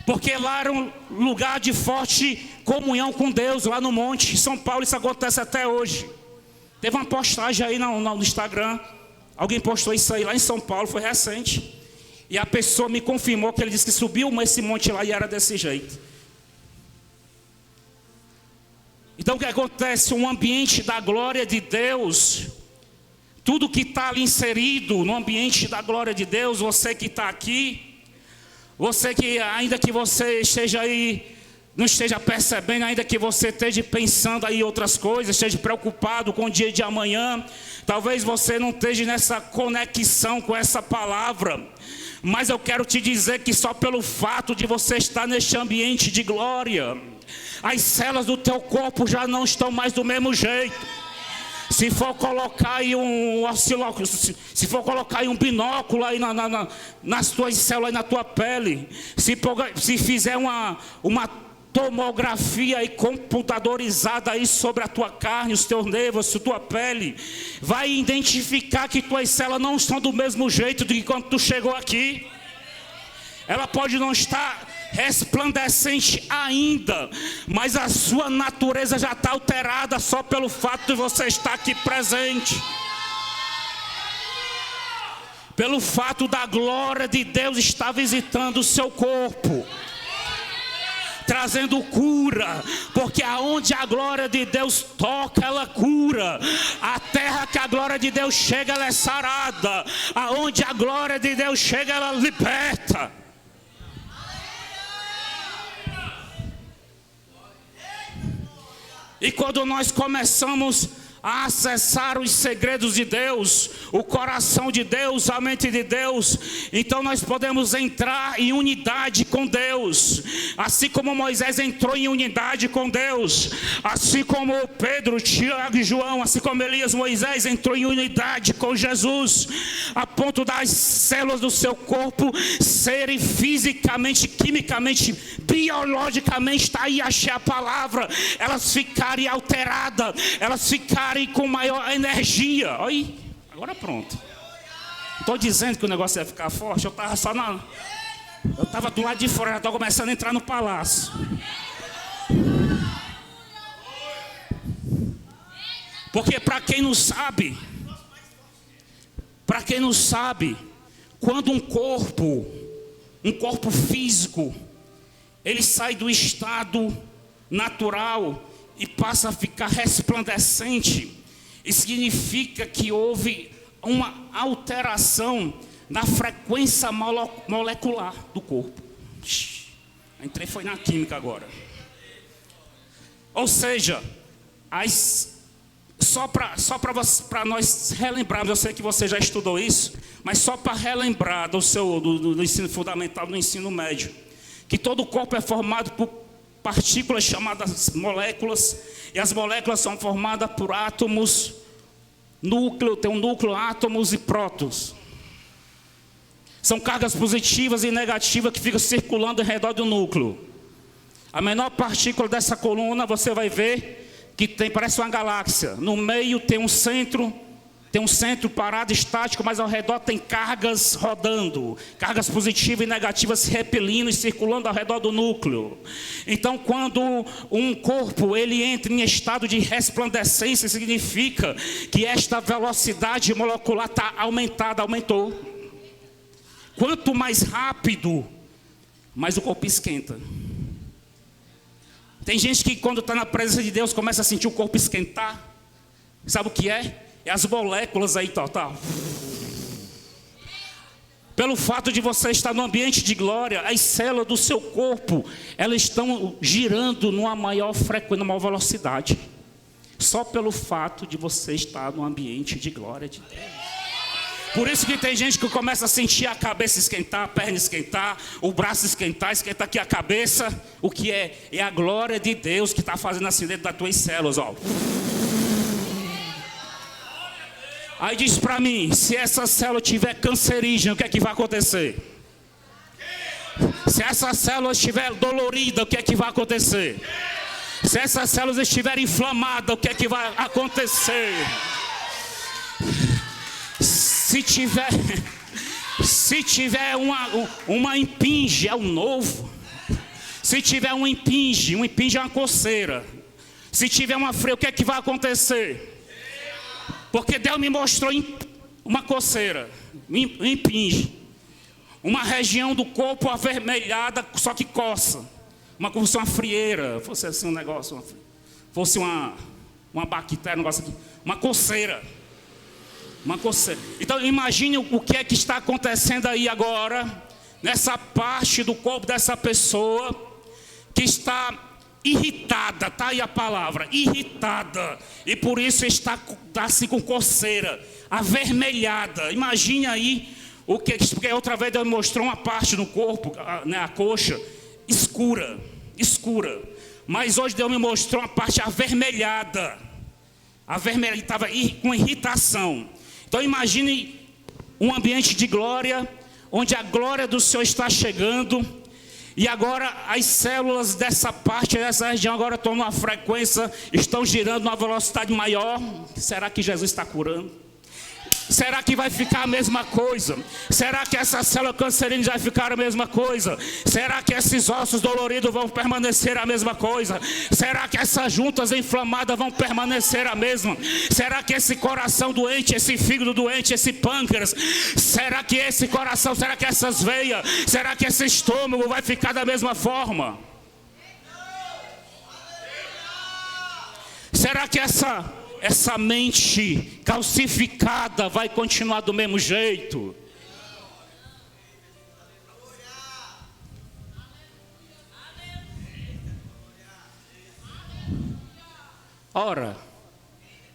porque lá era um lugar de forte comunhão com Deus, lá no monte. Em São Paulo isso acontece até hoje. Teve uma postagem aí no Instagram, alguém postou isso aí lá em São Paulo, foi recente. E a pessoa me confirmou que ele disse que subiu esse monte lá e era desse jeito. Então o que acontece? Um ambiente da glória de Deus, tudo que está ali inserido no ambiente da glória de Deus, você que está aqui, você que ainda que você esteja aí, não esteja percebendo, ainda que você esteja pensando aí outras coisas, esteja preocupado com o dia de amanhã, talvez você não esteja nessa conexão com essa palavra. Mas eu quero te dizer que só pelo fato de você estar neste ambiente de glória, as células do teu corpo já não estão mais do mesmo jeito. Se for colocar aí se for colocar aí um binóculo aí nas tuas células, aí na tua pele, se fizer uma tomografia aí computadorizada aí sobre a tua carne, os teus nervos, a tua pele, vai identificar que tuas células não estão do mesmo jeito de quando tu chegou aqui. Ela pode não estar resplandecente ainda, mas a sua natureza já está alterada só pelo fato de você estar aqui presente. Pelo fato da glória de Deus estar visitando o seu corpo, trazendo cura, porque aonde a glória de Deus toca, ela cura. A terra que a glória de Deus chega, ela é sarada. Aonde a glória de Deus chega, ela liberta. E quando nós começamos a acessar os segredos de Deus, o coração de Deus, a mente de Deus, então nós podemos entrar em unidade com Deus, assim como Moisés entrou em unidade com Deus, assim como Pedro, Tiago e João, assim como Elias, Moisés entrou em unidade com Jesus, a ponto das células do seu corpo serem fisicamente, quimicamente, biologicamente, está aí, achei a palavra, elas ficarem alteradas, elas ficarem com maior energia. Aí, agora pronto. Estou dizendo que o negócio ia ficar forte. Eu estava do lado de fora, já estou começando a entrar no palácio. Porque para quem não sabe, quando um corpo físico, ele sai do estado natural e passa a ficar resplandecente, isso significa que houve uma alteração na frequência molecular do corpo. Entrei foi na química agora. Ou seja, só para nós relembrarmos, eu sei que você já estudou isso, mas só para relembrar do ensino fundamental, do ensino médio, que todo o corpo é formado por partículas chamadas moléculas, e as moléculas são formadas por átomos, tem um núcleo, átomos e prótons. São cargas positivas e negativas que ficam circulando ao redor do núcleo. A menor partícula dessa coluna, você vai ver que parece uma galáxia. No meio tem um centro parado, estático, mas ao redor tem cargas rodando, cargas positivas e negativas se repelindo e circulando ao redor do núcleo. Então, quando um corpo ele entra em estado de resplandecência, significa que esta velocidade molecular está aumentada, aumentou. Quanto mais rápido, mais o corpo esquenta. Tem gente que quando está na presença de Deus começa a sentir o corpo esquentar. Sabe o que é? É as moléculas aí, tal. Pelo fato de você estar no ambiente de glória, as células do seu corpo, elas estão girando numa maior frequência, numa maior velocidade. Só pelo fato de você estar no ambiente de glória de Deus. Por isso que tem gente que começa a sentir a cabeça esquentar, a perna esquentar, o braço esquentar aqui a cabeça. O que é? É a glória de Deus que está fazendo assim dentro das tuas células, ó. Aí diz para mim, se essa célula tiver cancerígena, o que é que vai acontecer? Se essa célula estiver dolorida, o que é que vai acontecer? Se essas células estiverem inflamadas, o que é que vai acontecer? Se tiver uma impinge, é o novo. Se tiver um impinge é uma coceira. Se tiver uma freia, o que é que vai acontecer? Porque Deus me mostrou uma coceira, um impinge, uma região do corpo avermelhada, só que coça, como se fosse uma frieira, fosse assim um negócio, fosse uma bactéria, um negócio aqui, uma coceira. Então imagine o que é que está acontecendo aí agora, nessa parte do corpo dessa pessoa, que está irritada, tá aí a palavra, irritada, e por isso está assim com coceira, avermelhada. Imagine aí porque outra vez Deus mostrou uma parte do corpo, né, a coxa, escura, mas hoje Deus me mostrou uma parte avermelhada, estava com irritação. Então imagine um ambiente de glória, onde a glória do Senhor está chegando. E agora as células dessa parte, dessa região, agora estão numa frequência, estão girando numa velocidade maior. Será que Jesus está curando? Será que vai ficar a mesma coisa? Será que essa célula cancerígena vai ficar a mesma coisa? Será que esses ossos doloridos vão permanecer a mesma coisa? Será que essas juntas inflamadas vão permanecer a mesma? Será que esse coração doente, esse fígado doente, esse pâncreas, será que esse coração, será que essas veias, será que esse estômago vai ficar da mesma forma? Será que essa mente calcificada vai continuar do mesmo jeito? Ora,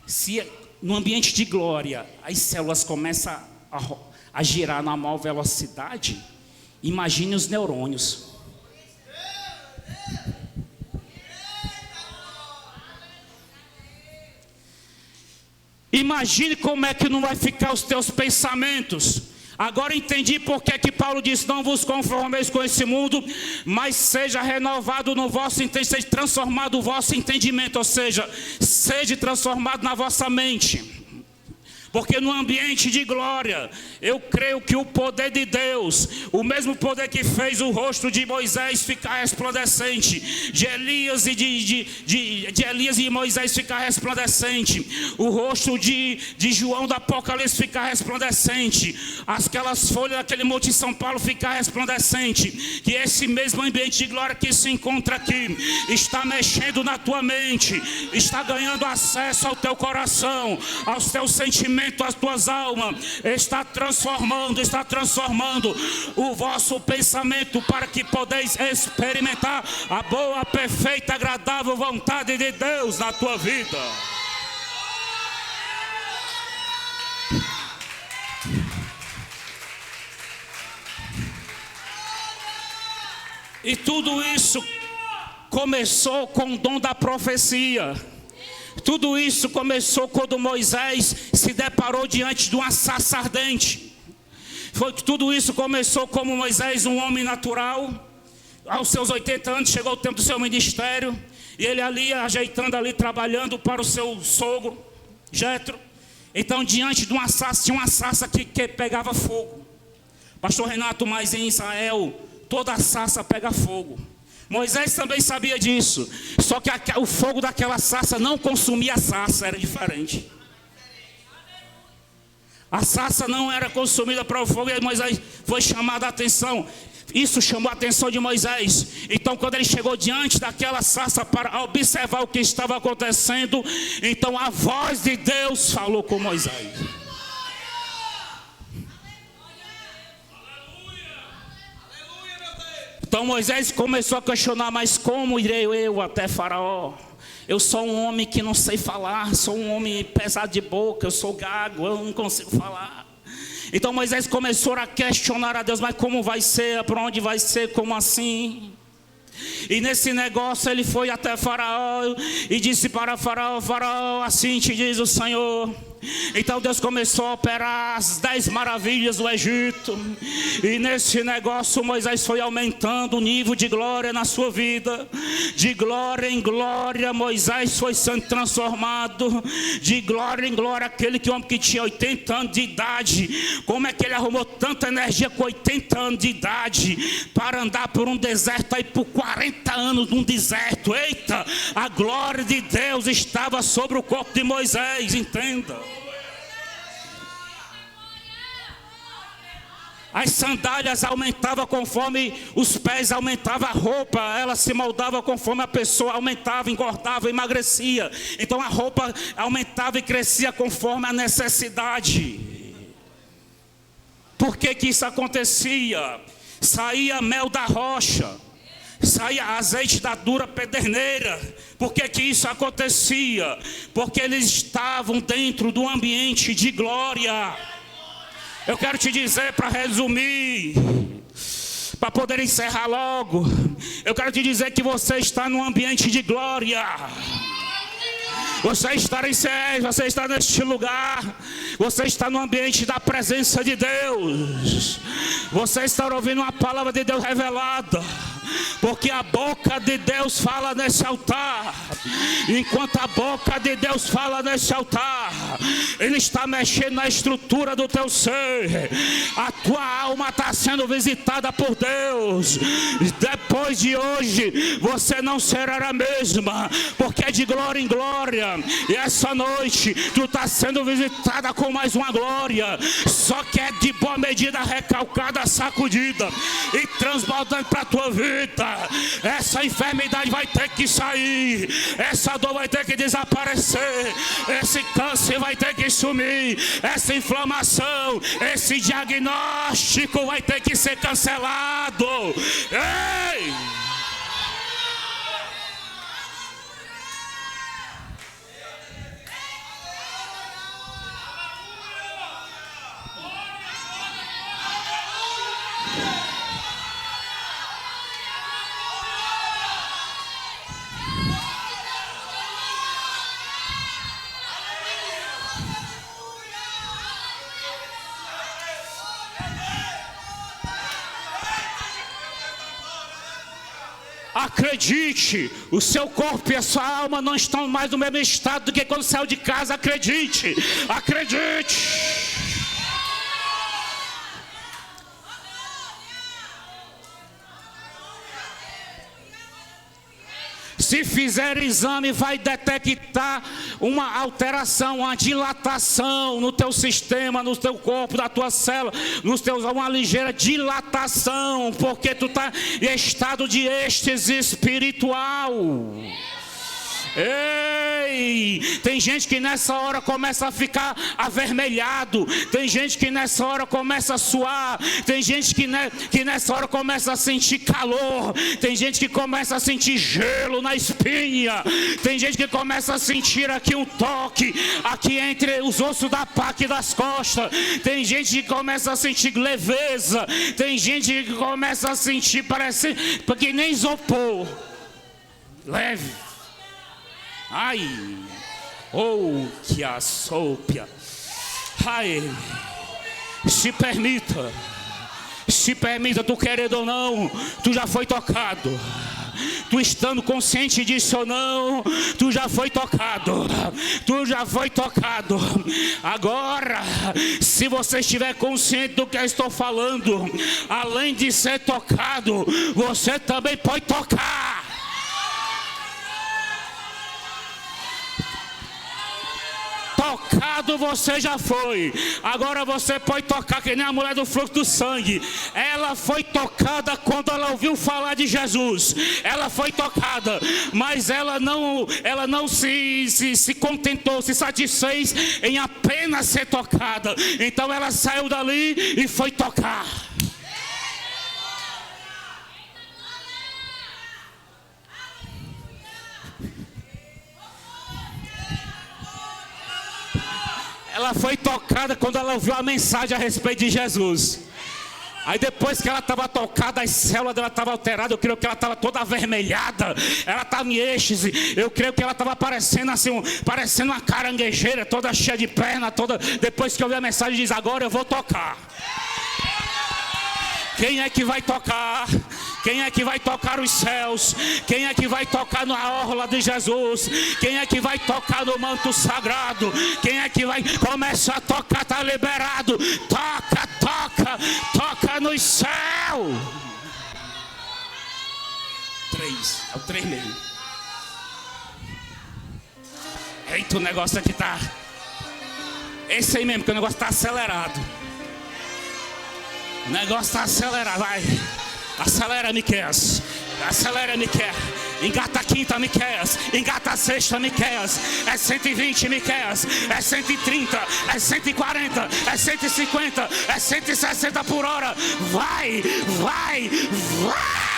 se no ambiente de glória as células começam a girar na maior velocidade, imagine os neurônios. Imagine como é que não vai ficar os teus pensamentos. Agora entendi porque que Paulo disse: não vos conformeis com esse mundo, mas seja renovado no vosso entendimento, seja transformado o vosso entendimento, ou seja, seja transformado na vossa mente. Porque no ambiente de glória, eu creio que o poder de Deus, o mesmo poder que fez o rosto de Moisés ficar resplandecente, de Elias e de Elias e Moisés ficar resplandecente, o rosto de João do Apocalipse ficar resplandecente, aquelas folhas daquele monte de São Paulo ficar resplandecente, que esse mesmo ambiente de glória que se encontra aqui, está mexendo na tua mente, está ganhando acesso ao teu coração, aos teus sentimentos, as tuas almas, está transformando o vosso pensamento, para que podeis experimentar a boa, perfeita, agradável vontade de Deus na tua vida. E tudo isso começou com o dom da profecia. Tudo isso começou quando Moisés se deparou diante de uma sarça ardente. Tudo isso começou como Moisés, um homem natural, aos seus 80 anos, chegou o tempo do seu ministério, e ele ali, ajeitando ali, trabalhando para o seu sogro, Jetro. Então, diante de uma sarça, tinha uma sarça que pegava fogo. Pastor Renato, mas em Israel, toda a sarça pega fogo. Moisés também sabia disso, só que o fogo daquela sarça não consumia a sarça, era diferente. A sarça não era consumida para o fogo, e Moisés foi chamado a atenção. Isso chamou a atenção de Moisés. Então, quando ele chegou diante daquela sarça para observar o que estava acontecendo, então a voz de Deus falou com Moisés. Então Moisés começou a questionar: mas como irei eu até Faraó? Eu sou um homem que não sei falar, sou um homem pesado de boca, eu sou gago, eu não consigo falar. Então Moisés começou a questionar a Deus: mas como vai ser, para onde vai ser, como assim? E nesse negócio ele foi até Faraó e disse para Faraó: Faraó, assim te diz o Senhor. Então Deus começou a operar as 10 maravilhas do Egito. E nesse negócio Moisés foi aumentando o nível de glória na sua vida. De glória em glória Moisés foi sendo transformado. De glória em glória, aquele homem que tinha 80 anos de idade, como é que ele arrumou tanta energia com 80 anos de idade para andar por um deserto aí por 40 anos num deserto? Eita, a glória de Deus estava sobre o corpo de Moisés, entenda. As sandálias aumentavam conforme os pés aumentavam, a roupa ela se moldava conforme a pessoa aumentava, engordava, emagrecia. Então a roupa aumentava e crescia conforme a necessidade. Por que isso acontecia? Saía mel da rocha, saía azeite da dura pederneira. Por que isso acontecia? Porque eles estavam dentro do ambiente de glória. Eu quero te dizer, para resumir, para poder encerrar logo, eu quero te dizer que você está num ambiente de glória. Você está em céu, você está neste lugar, você está no ambiente da presença de Deus. Você está ouvindo uma palavra de Deus revelada, porque a boca de Deus fala nesse altar. Enquanto a boca de Deus fala nesse altar, Ele está mexendo na estrutura do teu ser. A tua alma está sendo visitada por Deus. Depois de hoje você não será a mesma, porque é de glória em glória. E essa noite tu está sendo visitada com mais uma glória, só que é de boa medida, recalcada, sacudida e transbordando para a tua vida. Essa enfermidade vai ter que sair, essa dor vai ter que desaparecer, esse câncer vai ter que sumir, essa inflamação, esse diagnóstico vai ter que ser cancelado. Ei! Acredite, o seu corpo e a sua alma não estão mais no mesmo estado do que quando saiu de casa. Acredite, acredite. Se fizer exame, vai detectar uma alteração, uma dilatação no teu sistema, no teu corpo, na tua célula, uma ligeira dilatação, porque tu está em estado de êxtase espiritual. Ei, tem gente que nessa hora começa a ficar avermelhado, tem gente que nessa hora começa a suar, tem gente que nessa hora começa a sentir calor, tem gente que começa a sentir gelo na espinha, tem gente que começa a sentir aqui um toque, aqui entre os ossos da pata e das costas, tem gente que começa a sentir leveza, tem gente que começa a sentir, parece que nem isopor, leve. Ai, oh, que assopia. Ai, se permita, Se permita, tu querendo ou não, tu já foi tocado. Tu estando consciente disso ou não, tu já foi tocado. Tu já foi tocado. Agora, se você estiver consciente do que eu estou falando, além de ser tocado, você também pode tocar. Tocado você já foi. Agora você pode tocar que nem a mulher do fluxo do sangue. Ela foi tocada quando ela ouviu falar de Jesus. Ela foi tocada, mas ela não se contentou, se satisfez em apenas ser tocada. Então ela saiu dali e foi tocar. Ela foi tocada quando ela ouviu a mensagem a respeito de Jesus. Aí depois que ela estava tocada, as células dela estavam alteradas. Eu creio que ela estava toda avermelhada. Ela estava em êxtase. Eu creio que ela estava parecendo assim, parecendo uma caranguejeira, toda cheia de perna, toda. Depois que ouviu a mensagem, diz: agora eu vou tocar. Quem é que vai tocar? Quem é que vai tocar os céus? Quem é que vai tocar na orla de Jesus? Quem é que vai tocar no manto sagrado? Quem é que vai começar a tocar? Está liberado. Toca, toca, toca no céu. 3, é o 3 mesmo. Eita, o negócio aqui tá. Esse aí mesmo, que o negócio está acelerado. O negócio está acelerado, vai. Acelera, Miqueias. Acelera, Miqueias. Engata a quinta, Miqueias. Engata a sexta, Miqueias. É 120, Miqueias. É 130, é 140, é 150, é 160 por hora. Vai, vai, vai.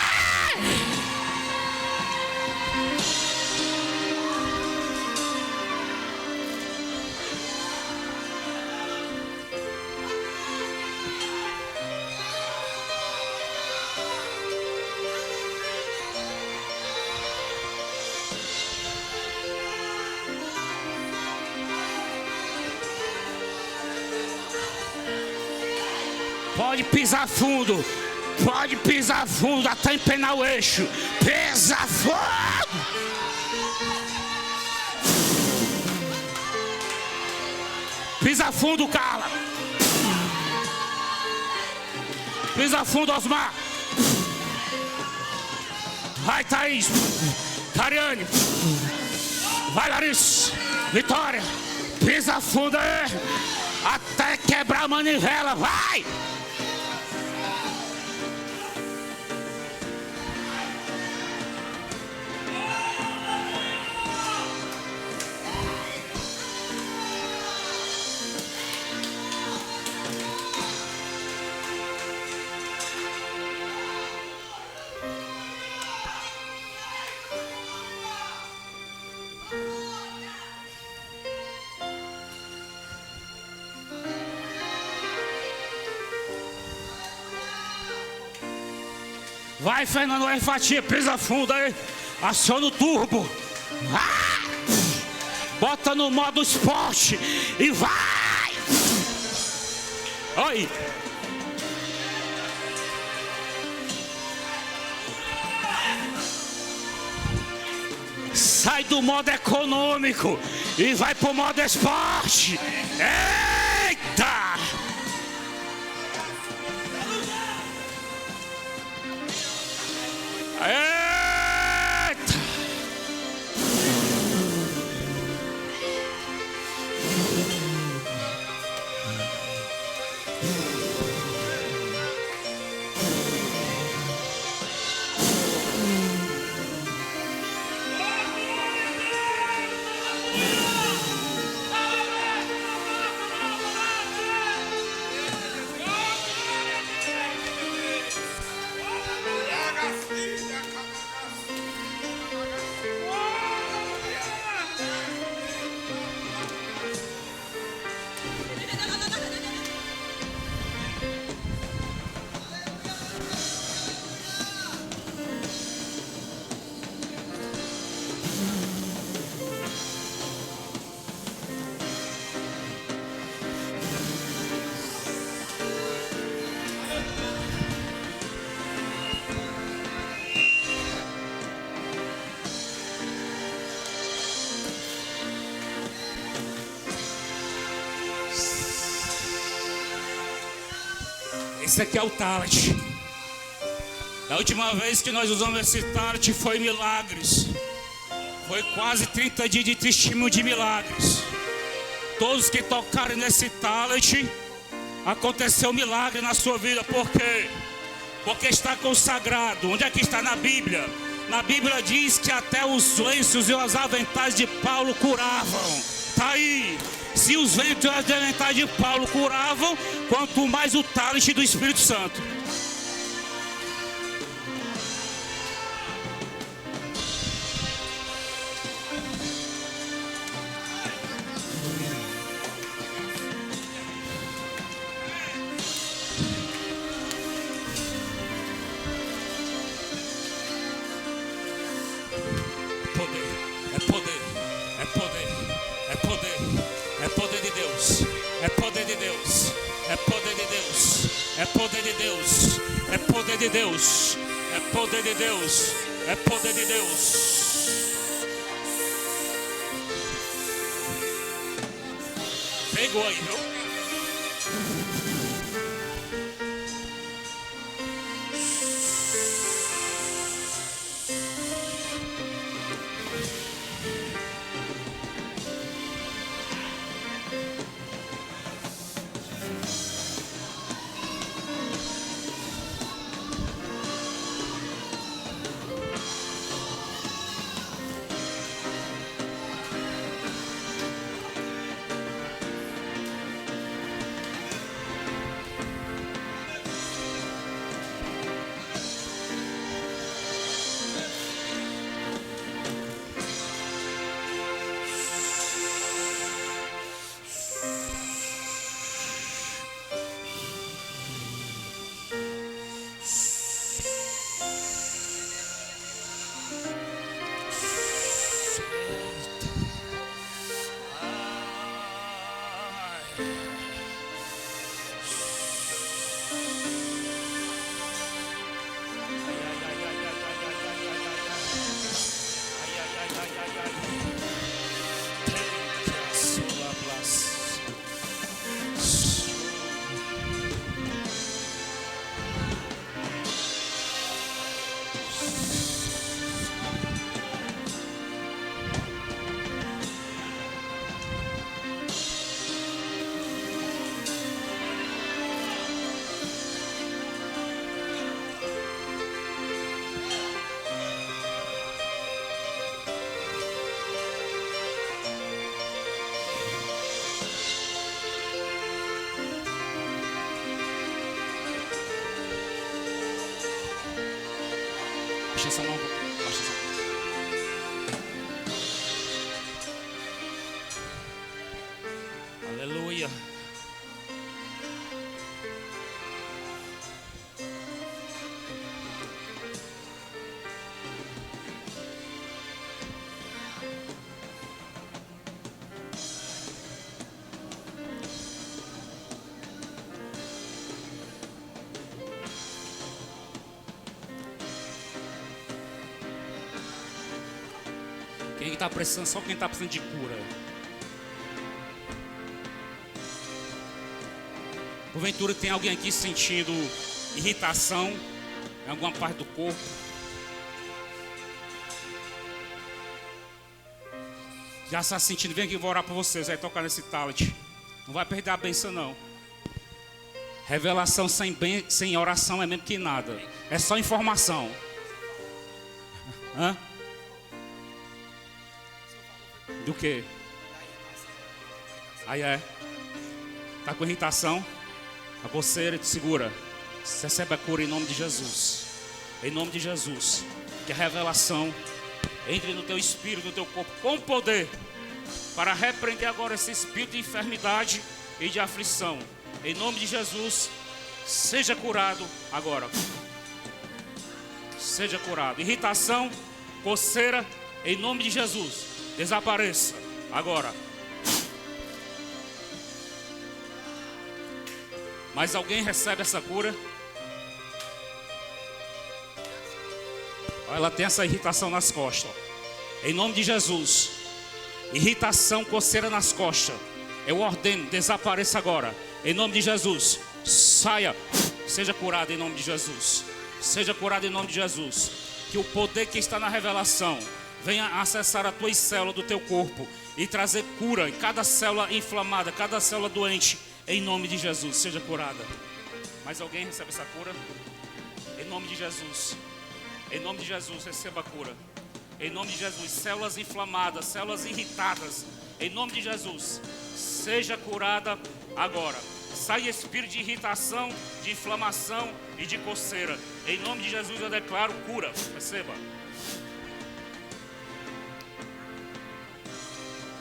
Pode pisar fundo, até empenar o eixo. Pisa fundo. Pisa fundo, Carla. Pisa fundo, Osmar. Vai, Thaís. Cariane. Vai, Larissa. Vitória. Pisa fundo aí. Até quebrar a manivela. Vai. Vai, Fernando, vai, fatia, pisa fundo aí. Aciona o turbo. Vai. Bota no modo esporte e vai. Oi. Sai do modo econômico e vai pro modo esporte. Eita! Eita! Esse aqui é o talent. Da última vez que nós usamos esse talent foi milagres. Foi quase 30 dias de testemunho de milagres. Todos que tocaram nesse talent, aconteceu um milagre na sua vida. Por quê? Porque está consagrado. Onde é que está na Bíblia? Na Bíblia diz que até os lenços e os aventais de Paulo curavam. Está aí. Se os ventos e os aventais de Paulo curavam, quanto mais o talent do Espírito Santo. Deus, é poder de Deus, é poder de Deus. Pegou aí, viu? Baixa essa mão, baixa essa mão. Aleluia. Quem está precisando, só quem está precisando de cura. Porventura tem alguém aqui sentindo irritação em alguma parte do corpo? Já está sentindo, vem aqui, vou orar por vocês, vai tocar nesse talent. Não vai perder a bênção não. Revelação sem oração é mesmo que nada. É só informação. Hã? Do que? Aí é. Está com irritação? A coceira te segura. Você recebe a cura em nome de Jesus. Em nome de Jesus. Que a revelação entre no teu espírito, no teu corpo, com poder. Para repreender agora esse espírito de enfermidade e de aflição. Em nome de Jesus. Seja curado agora. Seja curado. Irritação, coceira, em nome de Jesus. Desapareça agora. Mas alguém recebe essa cura? Ela tem essa irritação nas costas. Em nome de Jesus. Irritação, coceira nas costas. Eu ordeno, desapareça agora. Em nome de Jesus. Saia. Seja curado em nome de Jesus. Seja curado em nome de Jesus. Que o poder que está na revelação venha acessar as tuas células do teu corpo e trazer cura em cada célula inflamada, cada célula doente, em nome de Jesus. Seja curada. Mais alguém recebe essa cura? Em nome de Jesus. Em nome de Jesus, receba a cura. Em nome de Jesus, células inflamadas, células irritadas, em nome de Jesus, seja curada agora. Sai espírito de irritação, de inflamação e de coceira. Em nome de Jesus eu declaro cura. Receba.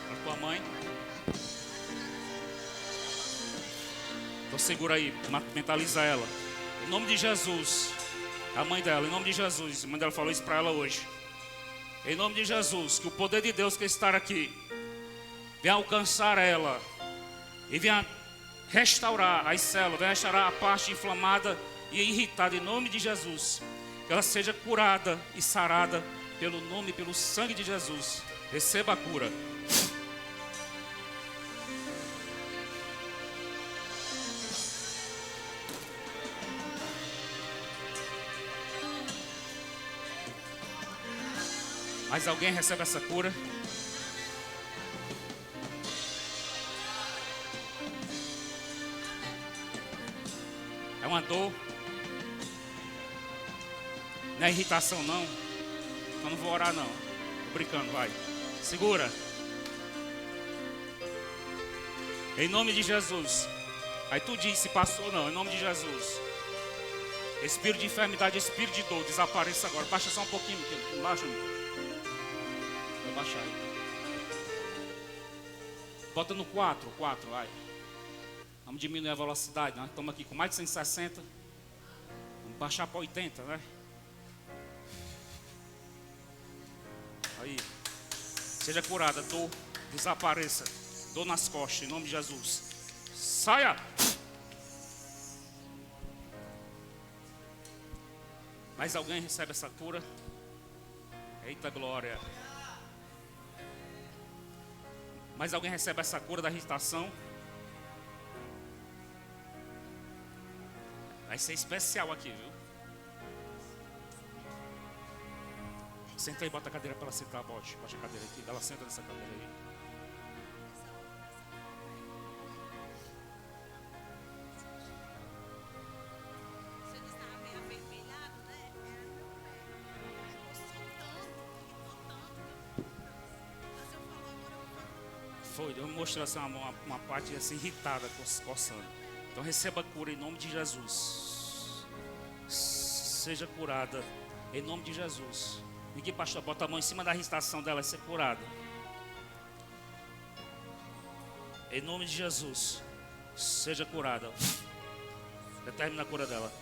Para tua mãe. Então segura aí, mentaliza ela. Em nome de Jesus. A mãe dela, em nome de Jesus. A mãe dela falou isso para ela hoje. Em nome de Jesus, que o poder de Deus que está aqui venha alcançar ela e venha restaurar as células, venha restaurar a parte inflamada e irritada, em nome de Jesus. Que ela seja curada e sarada pelo nome e pelo sangue de Jesus. Receba a cura. Mais alguém recebe essa cura? É uma dor. Não é irritação não. Eu não vou orar não. Tô brincando, vai. Segura. Em nome de Jesus. Aí tu diz se passou ou não. Em nome de Jesus. Espírito de enfermidade, espírito de dor, desapareça agora. Baixa só um pouquinho. Baixa. Vou baixar aí. Bota no 4, vai. Vamos diminuir a velocidade, nós estamos aqui com mais de 160. Vamos baixar para 80, né? Aí. Seja curada, dor, desapareça. Dor nas costas, em nome de Jesus. Saia! Mais alguém recebe essa cura? Eita glória! Mais alguém recebe essa cura da irritação? Vai ser especial aqui, viu? Senta aí, bota a cadeira para ela sentar, bote. Bota a cadeira aqui, ela senta nessa cadeira aí. Você estava meio avermelhado, né? Foi, eu mostrei assim uma parte assim irritada, coçando. Então receba a cura em nome de Jesus. Seja curada em nome de Jesus. Ninguém, pastor, bota a mão em cima da irritação dela e ser curada. Em nome de Jesus. Seja curada. Determina a cura dela.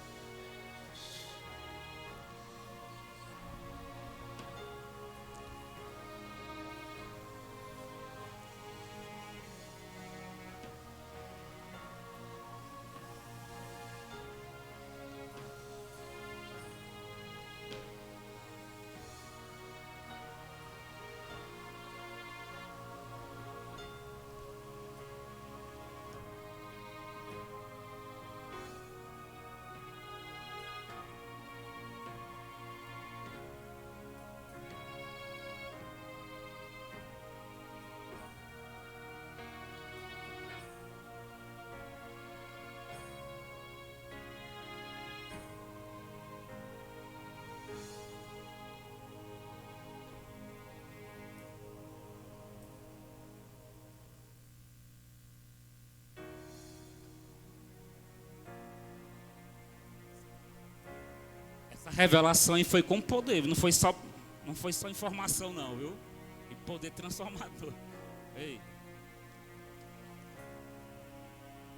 Essa revelação aí foi com poder, não foi só informação não, viu? E poder transformador. Ei.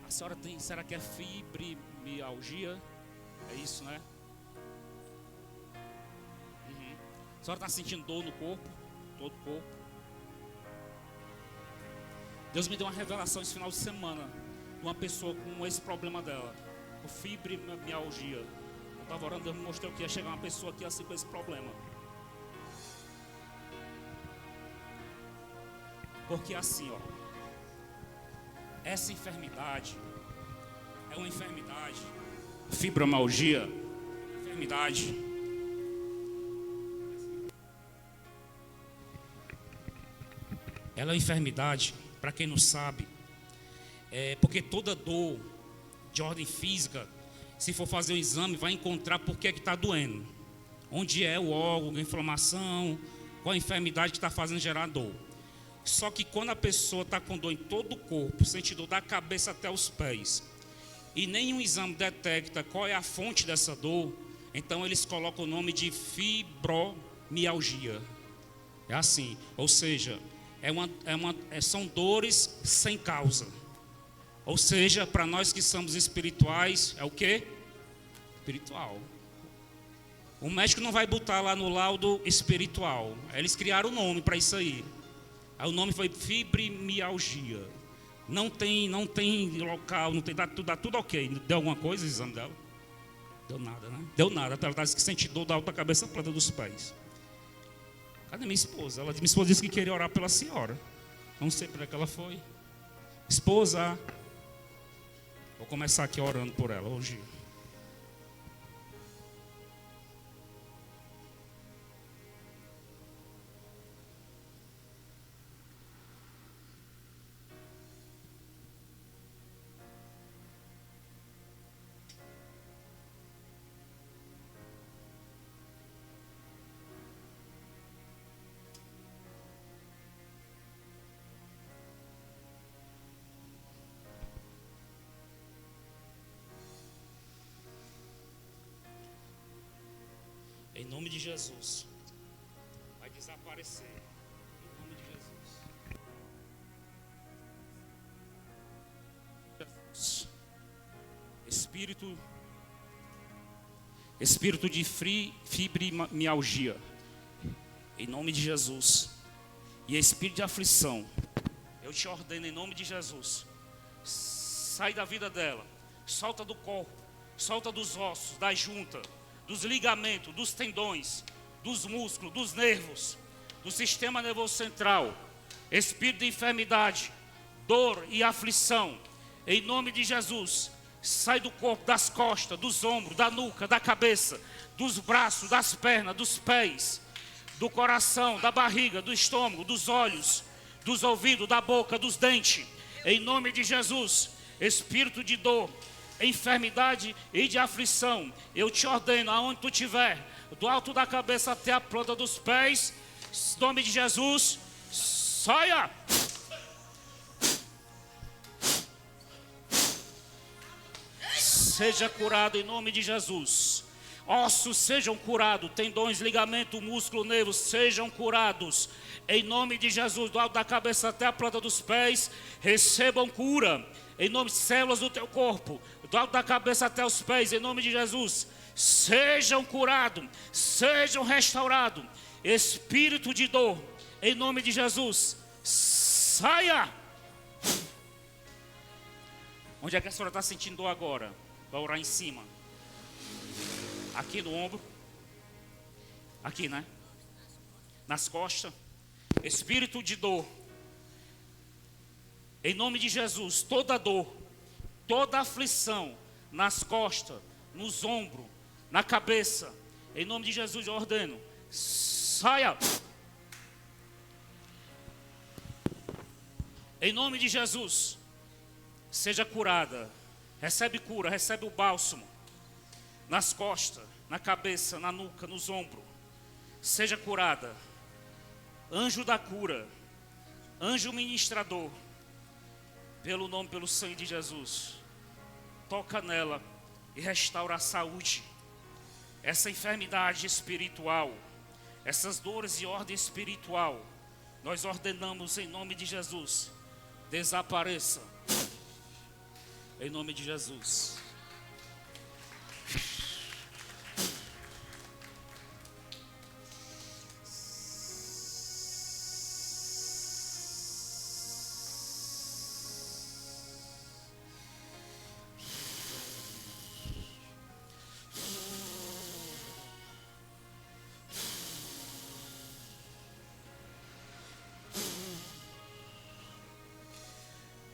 A senhora tem, será que é fibromialgia? É isso, né? Uhum. A senhora está sentindo dor no corpo? Todo o corpo? Deus me deu uma revelação esse final de semana. Uma pessoa com esse problema dela, com fibromialgia. Eu estava orando, Deus me mostrou que ia chegar uma pessoa aqui assim com esse problema. Porque assim, ó, essa enfermidade é uma enfermidade Fibromialgia, enfermidade. Ela é uma enfermidade, para quem não sabe, porque toda dor de ordem física, se for fazer o exame, vai encontrar por que está doendo. Onde é o órgão, a inflamação, qual a enfermidade que está fazendo gerar dor. Só que quando a pessoa está com dor em todo o corpo, sente dor da cabeça até os pés, e nenhum exame detecta qual é a fonte dessa dor, então eles colocam o nome de fibromialgia. É assim, ou seja, são dores sem causa. Ou seja, para nós que somos espirituais, é o quê? Espiritual. O médico não vai botar lá no laudo espiritual. Eles criaram o nome para isso aí. Aí o nome foi fibromialgia. Não tem local, não tem, dá tudo ok. Deu alguma coisa o exame dela? Deu nada, né? Deu nada. Ela está sentindo dor da alta cabeça à planta dos pés. Cadê minha esposa? Minha esposa disse que queria orar pela senhora. Não sei para que ela foi. Esposa, vou começar aqui orando por ela hoje. Em nome de Jesus, vai desaparecer. Em nome de Jesus. Espírito de fibromialgia, em nome de Jesus. E espírito de aflição, eu te ordeno em nome de Jesus. Sai da vida dela, solta do corpo, solta dos ossos, da junta, dos ligamentos, dos tendões, dos músculos, dos nervos, do sistema nervoso central. Espírito de enfermidade, dor e aflição, em nome de Jesus, sai do corpo, das costas, dos ombros, da nuca, da cabeça, dos braços, das pernas, dos pés, do coração, da barriga, do estômago, dos olhos, dos ouvidos, da boca, dos dentes, em nome de Jesus. Espírito de dor, enfermidade e de aflição, eu te ordeno, aonde tu estiver, do alto da cabeça até a planta dos pés, em nome de Jesus, saia! Seja curado em nome de Jesus. Ossos sejam curados, tendões, ligamento, músculo, nervos sejam curados em nome de Jesus, do alto da cabeça até a planta dos pés, recebam cura em nome de células do teu corpo, do alto da cabeça até os pés, em nome de Jesus, sejam curados, sejam restaurados. Espírito de dor, em nome de Jesus, saia. Onde é que a senhora está sentindo dor agora? Vai orar em cima. Aqui no ombro. Aqui, né? Nas costas. Espírito de dor, em nome de Jesus, toda dor, toda aflição, nas costas, nos ombros, na cabeça, em nome de Jesus eu ordeno, saia. Em nome de Jesus, seja curada. Recebe cura, recebe o bálsamo. Nas costas, na cabeça, na nuca, nos ombros. Seja curada. Anjo da cura. Anjo ministrador. Pelo nome, pelo sangue de Jesus. Toca nela e restaura a saúde. Essa enfermidade espiritual, essas dores de ordem espiritual, nós ordenamos em nome de Jesus. Desapareça. Em nome de Jesus.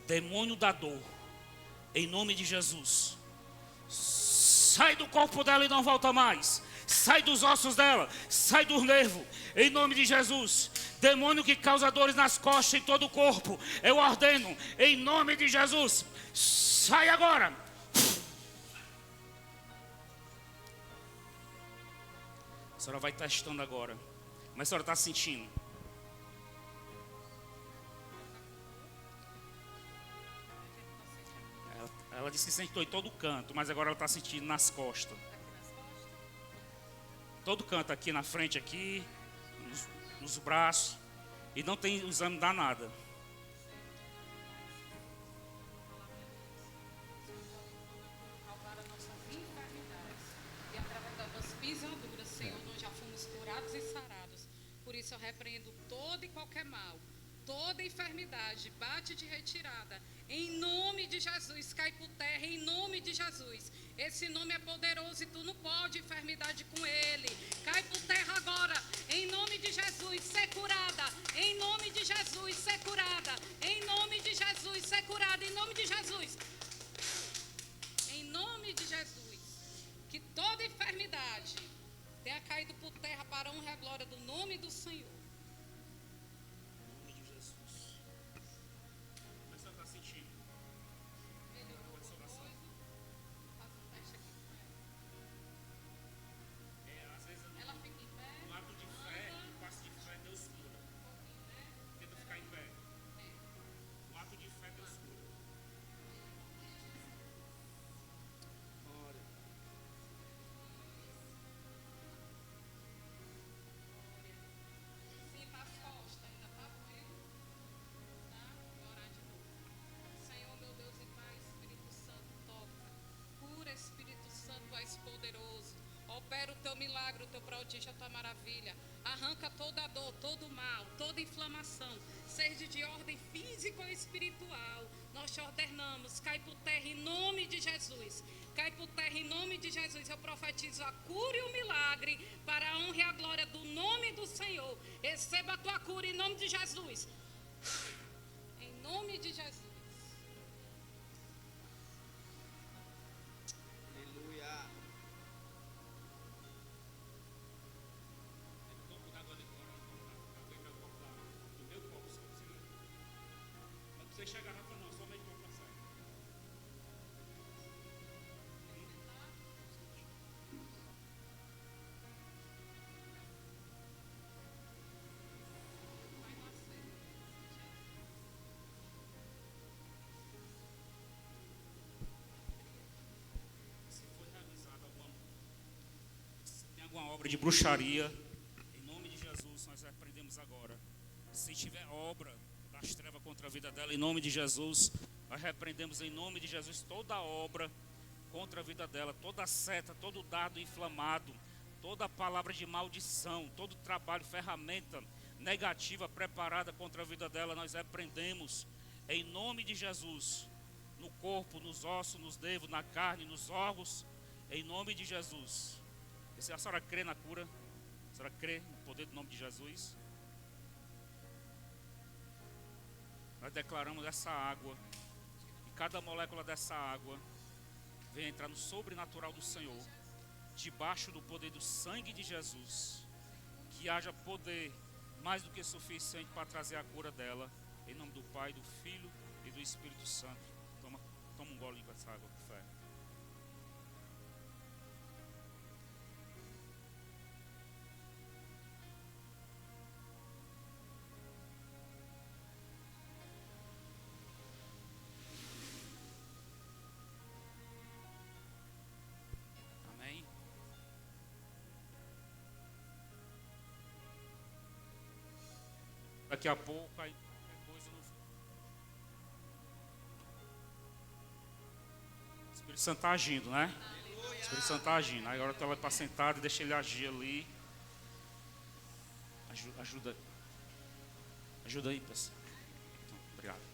Demônio da dor, em nome de Jesus, sai do corpo dela e não volta mais. Sai dos ossos dela, sai dos nervos, em nome de Jesus. Demônio que causa dores nas costas e todo o corpo, eu ordeno, em nome de Jesus, sai agora. A senhora vai testando agora, mas a senhora está sentindo. Ela disse que sentou em todo canto, mas agora ela está sentindo nas costas. Todo canto, aqui na frente, aqui, nos braços. E não tem exame danado. Salvar as nossas enfermidades. E através das nossas pisaduras, Senhor, nós já fomos curados e sarados. Por isso eu repreendo todo e qualquer mal, toda enfermidade, bate de retirada. Em nome de Jesus, cai por terra, em nome de Jesus. Esse nome é poderoso e tu não pode enfermidade com ele. Cai por terra agora, em nome de Jesus, ser curada. Em nome de Jesus, ser curada. Em nome de Jesus, ser curada. Em nome de Jesus. Em nome de Jesus. Que toda enfermidade tenha caído por terra para a honra e a glória do nome do Senhor. Poderoso, opera o teu milagre, o teu prodígio, a tua maravilha. Arranca toda dor, todo mal, toda inflamação, seja de ordem física ou espiritual. Nós te ordenamos, cai por terra em nome de Jesus. Cai por terra em nome de Jesus. Eu profetizo a cura e o milagre para a honra e a glória do nome do Senhor. Receba a tua cura em nome de Jesus. Em nome de Jesus. Você chega a garrafa não, somente para passar. Se for realizada alguma obra de bruxaria, em nome de Jesus nós repreendemos agora. Se tiver obra das trevas contra a vida dela, em nome de Jesus, nós repreendemos em nome de Jesus toda obra contra a vida dela, toda seta, todo dardo inflamado, toda palavra de maldição, todo trabalho, ferramenta negativa preparada contra a vida dela, nós repreendemos em nome de Jesus, no corpo, nos ossos, nos nervos, na carne, nos órgãos, em nome de Jesus. Se a senhora crê na cura, a senhora crê no poder do nome de Jesus, nós declaramos essa água, e cada molécula dessa água vem entrar no sobrenatural do Senhor, debaixo do poder do sangue de Jesus, que haja poder mais do que suficiente para trazer a cura dela, em nome do Pai, do Filho e do Espírito Santo. Toma um golinho com essa água, com fé. Daqui a pouco, aí qualquer coisa no... O Espírito Santo está agindo, né? O Espírito Santo está agindo. Aí agora tu vai para sentado e deixa ele agir ali. Ajuda aí, pessoal. Então, obrigado.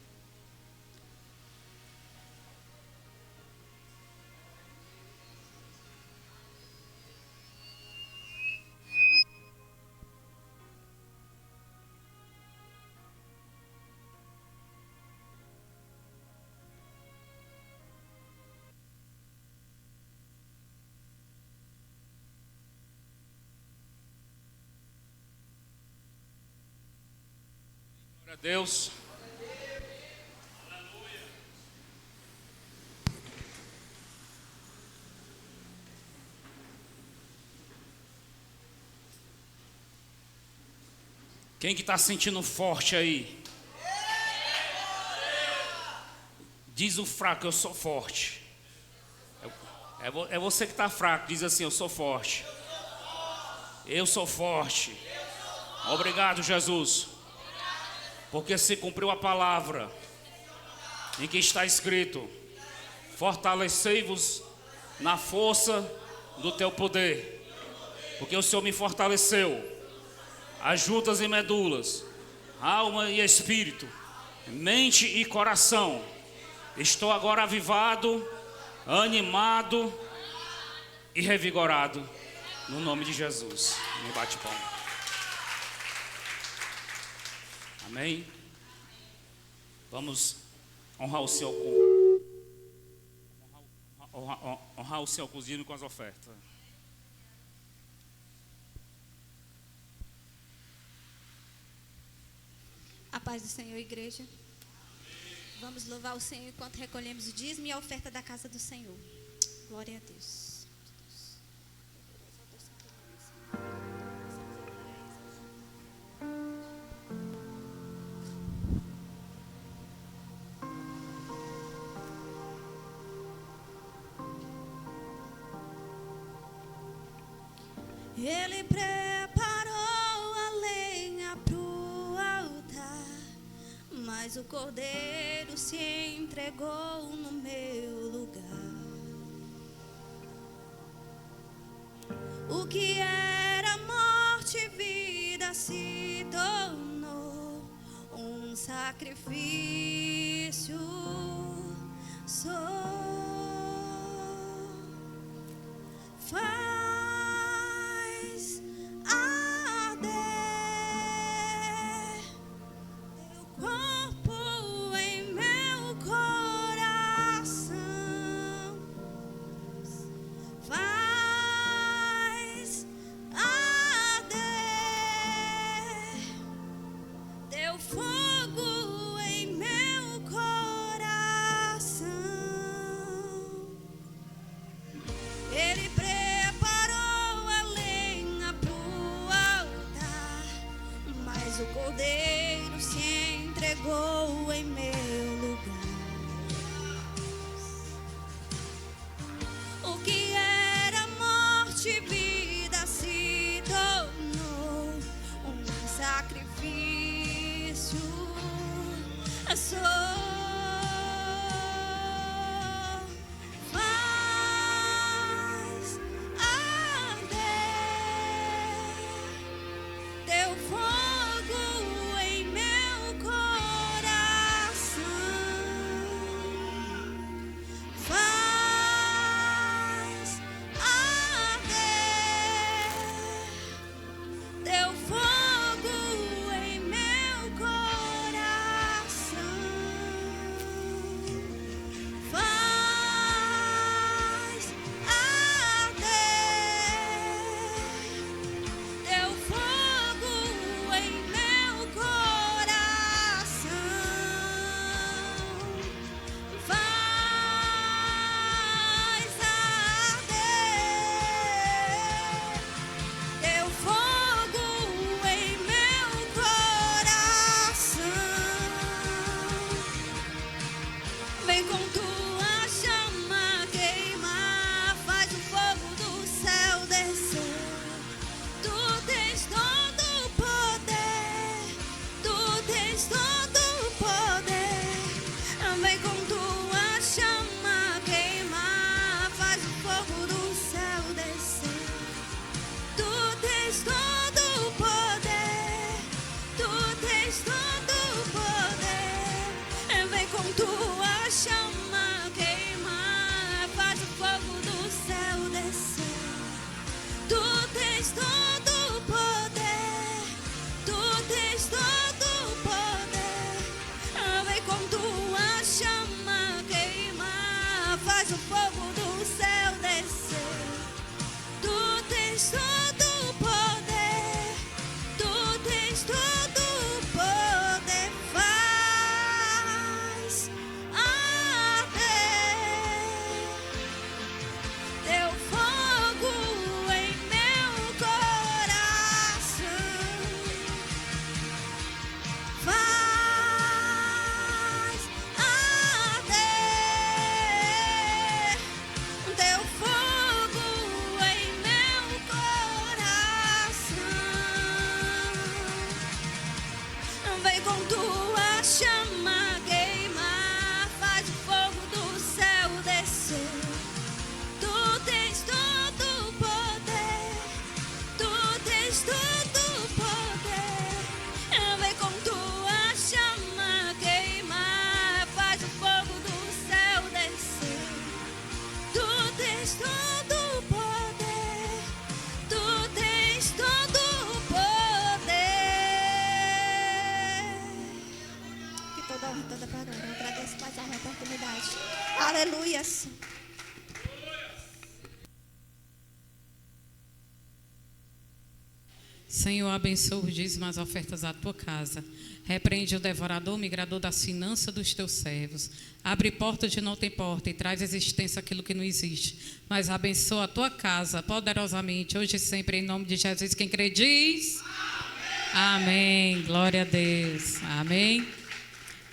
Glória a Deus. Quem que está sentindo forte aí? Diz o fraco, eu sou forte. É você que está fraco, diz assim, eu sou forte. Eu sou forte. Obrigado, Jesus. Porque se cumpriu a palavra em que está escrito: fortalecei-vos na força do teu poder. Porque o Senhor me fortaleceu as juntas e medulas, alma e espírito, mente e coração. Estou agora avivado, animado e revigorado, no nome de Jesus. Me bate palma. Amém? Vamos honrar o Senhor honrar o Senhor cozinho com as ofertas. A paz do Senhor, igreja. Vamos louvar o Senhor enquanto recolhemos o dízimo e a oferta da casa do Senhor. Glória a Deus. Ele preparou a lenha pro altar, mas o cordeiro se entregou no meu lugar. O que era morte e vida se tornou um sacrifício. Faz arder teu corpo em meu coração. Faz arder teu fogo em meu coração. Ele preparou a lenha pro altar, mas o cordeiro se entregou em meu lugar. O que era morte e vida se tornou um sacrifício. Faz arder teu fogo em meu coração. tua chama queimar, faz o fogo do céu descer. Tu tens todo o poder, tu tens todo o poder. Vem com tua chama queimar, faz o fogo do céu descer. Tu tens todo o poder, tu tens todo o poder. Que toda honra, toda glória. Eu agradeço mais uma oportunidade. Aleluia. Senhor, abençoa os dízimos, as ofertas da tua casa. Repreende o devorador, migrador das finanças dos teus servos. Abre porta onde não tem porta e traz à existência aquilo que não existe. Mas abençoa a tua casa poderosamente, hoje e sempre, em nome de Jesus. Quem crê diz? Amém. Glória a Deus. Amém.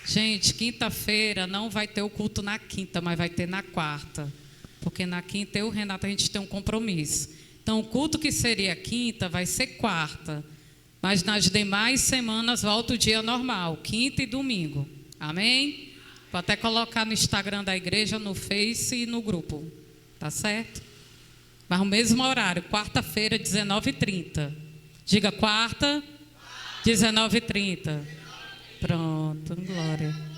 Gente, quinta-feira não vai ter o culto na quinta, mas vai ter na quarta. Porque na quinta eu e o Renato a gente tem um compromisso. Então, o culto que seria quinta vai ser quarta. Mas nas demais semanas volta o dia normal, quinta e domingo. Amém? Vou até colocar no Instagram da igreja, no Face e no grupo. Tá certo? Mas o mesmo horário, quarta-feira, 19h30. Diga quarta, 19h30. Pronto, glória.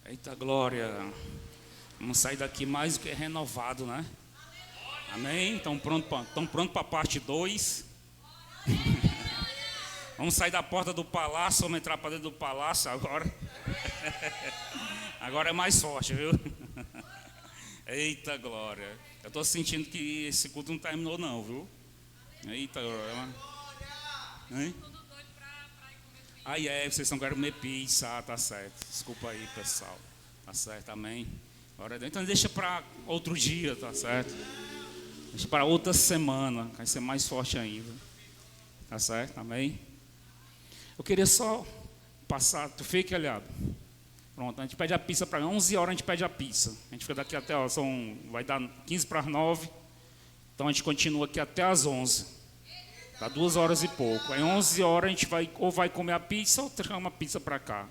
Eita glória. Vamos sair daqui mais do que renovado, né? Amém? Estão prontos para a parte 2? Vamos sair da porta do palácio, vamos entrar para dentro do palácio agora. Agora é mais forte, viu? Eita glória. Eu estou sentindo que esse culto não terminou não, viu? Eita glória. Hein? Aí vocês estão querendo comer pizza, tá certo. Desculpa aí, pessoal. Tá certo, amém. Então deixa para outro dia, tá certo? Deixa para outra semana, vai ser mais forte ainda. Tá certo, amém? Eu queria só passar, tu fica aliado. Pronto, a gente pede a pizza para 11 horas, a gente pede a pizza. A gente fica daqui até, vai dar 15 para as 9. Então a gente continua aqui até as 11. Dá 2 horas e pouco. Aí 11 horas a gente vai comer a pizza ou trazer uma pizza para cá.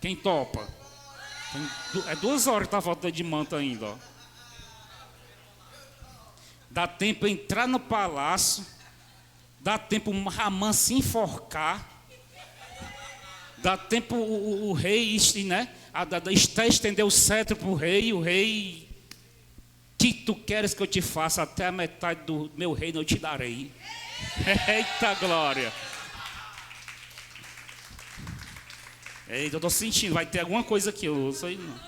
Quem topa? É 2 horas que tá faltando de manta ainda, ó. Dá tempo entrar no palácio. Dá tempo o Ramã se enforcar. Dá tempo o rei, né? Estender o cetro para o rei. O rei, que tu queres que eu te faça? Até a metade do meu reino eu te darei. Eita glória. Eita, eu estou sentindo, vai ter alguma coisa aqui, eu sei não.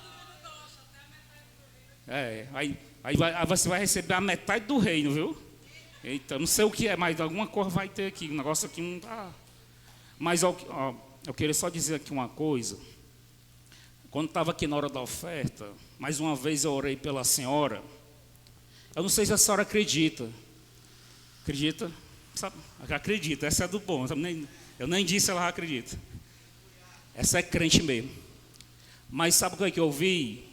Aí você vai receber a metade do reino, viu? Eita, não sei o que é, mas alguma coisa vai ter aqui. O negócio aqui não tá. Mas ó, eu queria só dizer aqui uma coisa. Quando estava aqui na hora da oferta, mais uma vez eu orei pela senhora. Eu não sei se a senhora acredita. Acredita? Sabe? Acredita, essa é do bom. Eu nem disse, ela acredita. Essa é crente mesmo. Mas sabe o que é que eu vi?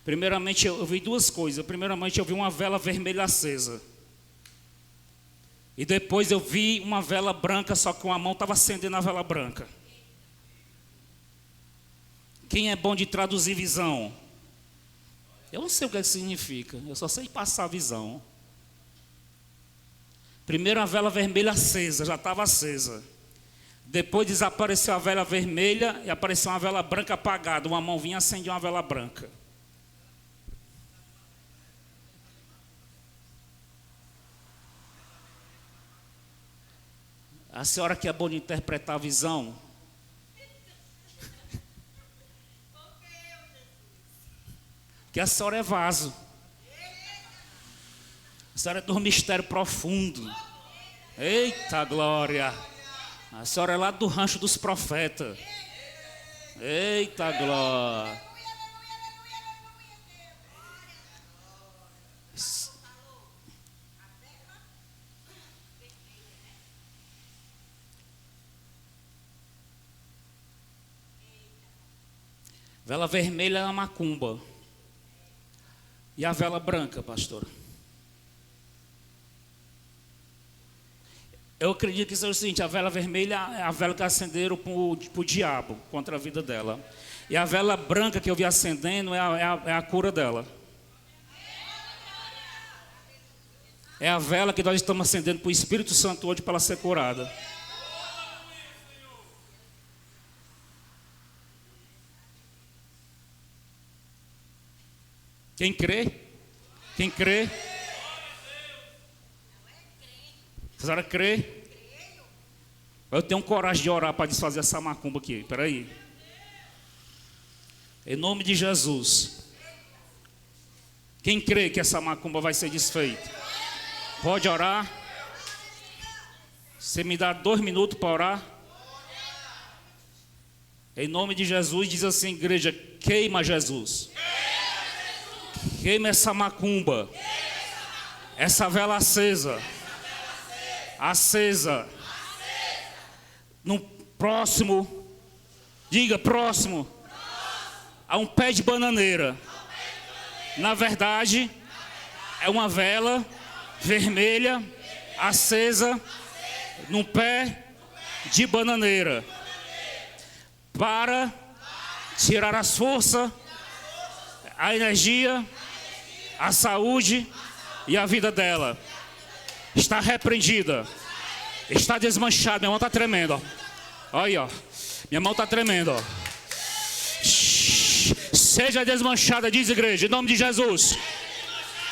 Primeiramente, eu vi duas coisas. Primeiramente, eu vi uma vela vermelha acesa. E depois eu vi uma vela branca, só que uma mão estava acendendo a vela branca. Quem é bom de traduzir visão? Eu não sei o que significa. Eu só sei passar a visão. Primeiro a vela vermelha acesa, já estava acesa. Depois desapareceu a vela vermelha e apareceu uma vela branca apagada. Uma mão vinha e acendia uma vela branca. A senhora que é boa de interpretar a visão. Porque a senhora é vaso. A senhora é do mistério profundo. Eita glória. A senhora é lá do rancho dos profetas. Eita glória. Vela vermelha é a macumba. E a vela branca, pastora? Eu acredito que seja o seguinte: a vela vermelha é a vela que acenderam para o diabo, contra a vida dela. E a vela branca que eu vi acendendo é a cura dela. É a vela que nós estamos acendendo para o Espírito Santo hoje para ela ser curada. Quem crê? Quem crê? A senhora crê? Eu tenho coragem de orar para desfazer essa macumba aqui. Espera aí. Em nome de Jesus. Quem crê que essa macumba vai ser desfeita? Pode orar. Você me dá 2 minutos para orar. Em nome de Jesus, diz assim, igreja: queima Jesus. Queima essa macumba. Essa vela acesa. Acesa. No próximo, diga próximo, a um pé de bananeira. Na verdade, é uma vela vermelha acesa num pé de bananeira para tirar as forças, a energia, a saúde e a vida dela. Está repreendida, está desmanchada. Minha mão está tremendo, ó. Olha, ó. Minha mão está tremendo, ó. Seja desmanchada, diz igreja, em nome de Jesus.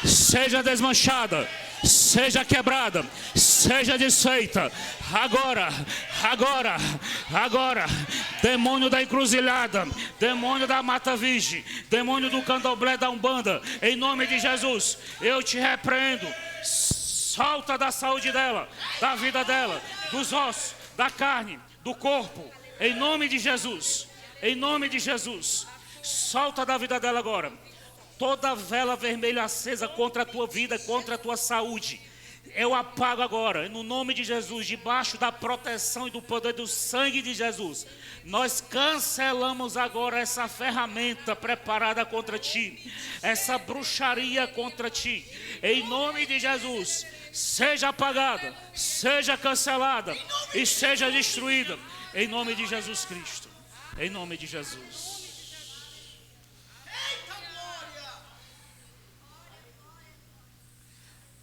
Seja desmanchada, seja quebrada, seja desfeita. Agora, agora, agora. Demônio da encruzilhada, demônio da mata virgem, demônio do candomblé da umbanda, em nome de Jesus, eu te repreendo. Solta da saúde dela, da vida dela, dos ossos, da carne, do corpo, em nome de Jesus, em nome de Jesus. Solta da vida dela agora toda vela vermelha acesa contra a tua vida, contra a tua saúde. Eu apago agora, no nome de Jesus, debaixo da proteção e do poder do sangue de Jesus. Nós cancelamos agora essa ferramenta preparada contra ti, essa bruxaria contra ti. Em nome de Jesus, seja apagada, seja cancelada e seja destruída. Em nome de Jesus Cristo. Em nome de Jesus.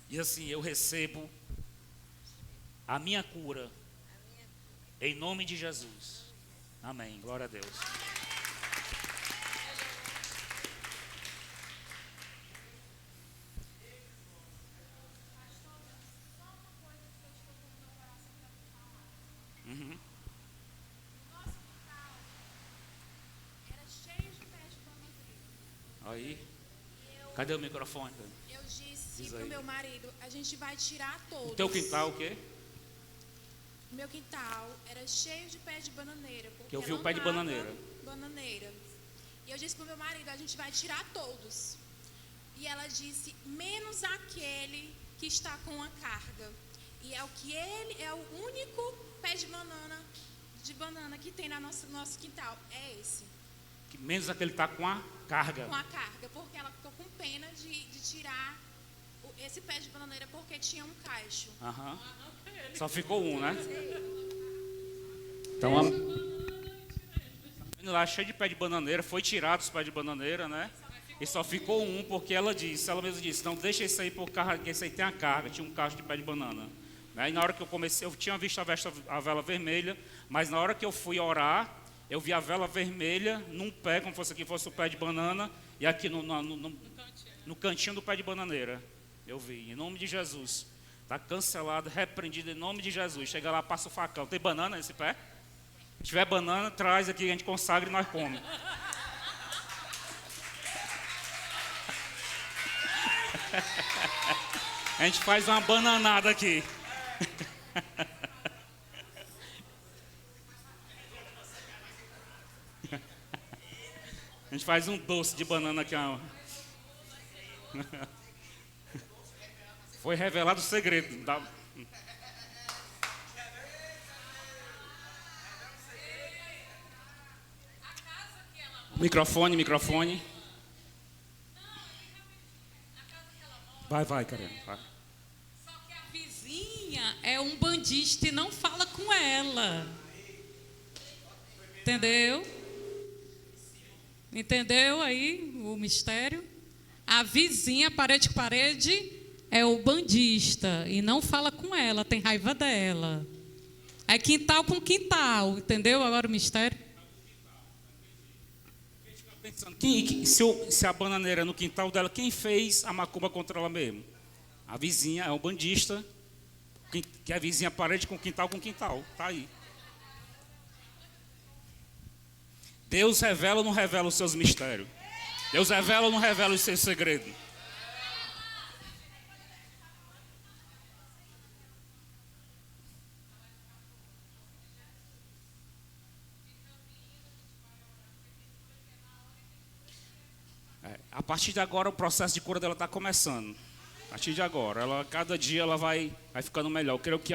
E assim eu recebo a minha cura. Em nome de Jesus. Amém. Glória a Deus. Uhum. Era cheio de pés de bananeira. Aí. Cadê o microfone? Eu disse Diz pro aí. meu marido, a gente vai tirar todos. O teu quintal o quê? Meu quintal era cheio de pés de bananeira. Que eu vi o pé de bananeira. Bananeira. E eu disse pro meu marido, a gente vai tirar todos. E ela disse, menos aquele que está com a carga. E é o que ele é o único pé de banana que tem no nosso quintal. É esse. Menos aquele que está com a carga. Com a carga, porque ela ficou com pena de tirar esse pé de bananeira porque tinha um cacho. Aham. Só ficou um, né? Então, lá cheio de pé de bananeira, foi tirado os pés de bananeira, né? E só ficou um, porque ela mesma disse, não, deixa esse aí por carga, que esse aí tem a carga, tinha um cacho de pé de banana. Né? E na hora que eu comecei, eu tinha visto a vela vermelha, mas na hora que eu fui orar, eu vi a vela vermelha num pé, como fosse aqui fosse o pé de banana, e aqui no cantinho do pé de bananeira. Eu vi, em nome de Jesus. Está cancelado, repreendido em nome de Jesus. Chega lá, passa o facão. Tem banana nesse pé? Se tiver banana, traz aqui, a gente consagra e nós comemos. A gente faz uma bananada aqui. A gente faz um doce de banana aqui. Foi revelado o segredo. Microfone. Vai, Karen. Vai. Só que a vizinha vizinha é um bandista e não fala com ela. Entendeu? Entendeu aí o mistério? A vizinha, parede com parede, é o bandista e não fala com ela, tem raiva dela. É quintal com quintal, entendeu agora o mistério? Pensando, se a bananeira é no quintal dela, quem fez a macumba contra ela mesmo? A vizinha, é um bandista, que é a vizinha parede com quintal, tá aí. Deus revela ou não revela os seus mistérios? Deus revela ou não revela os seus segredos? A partir de agora o processo de cura dela está começando. A partir de agora, cada dia ela vai ficando melhor. Eu creio que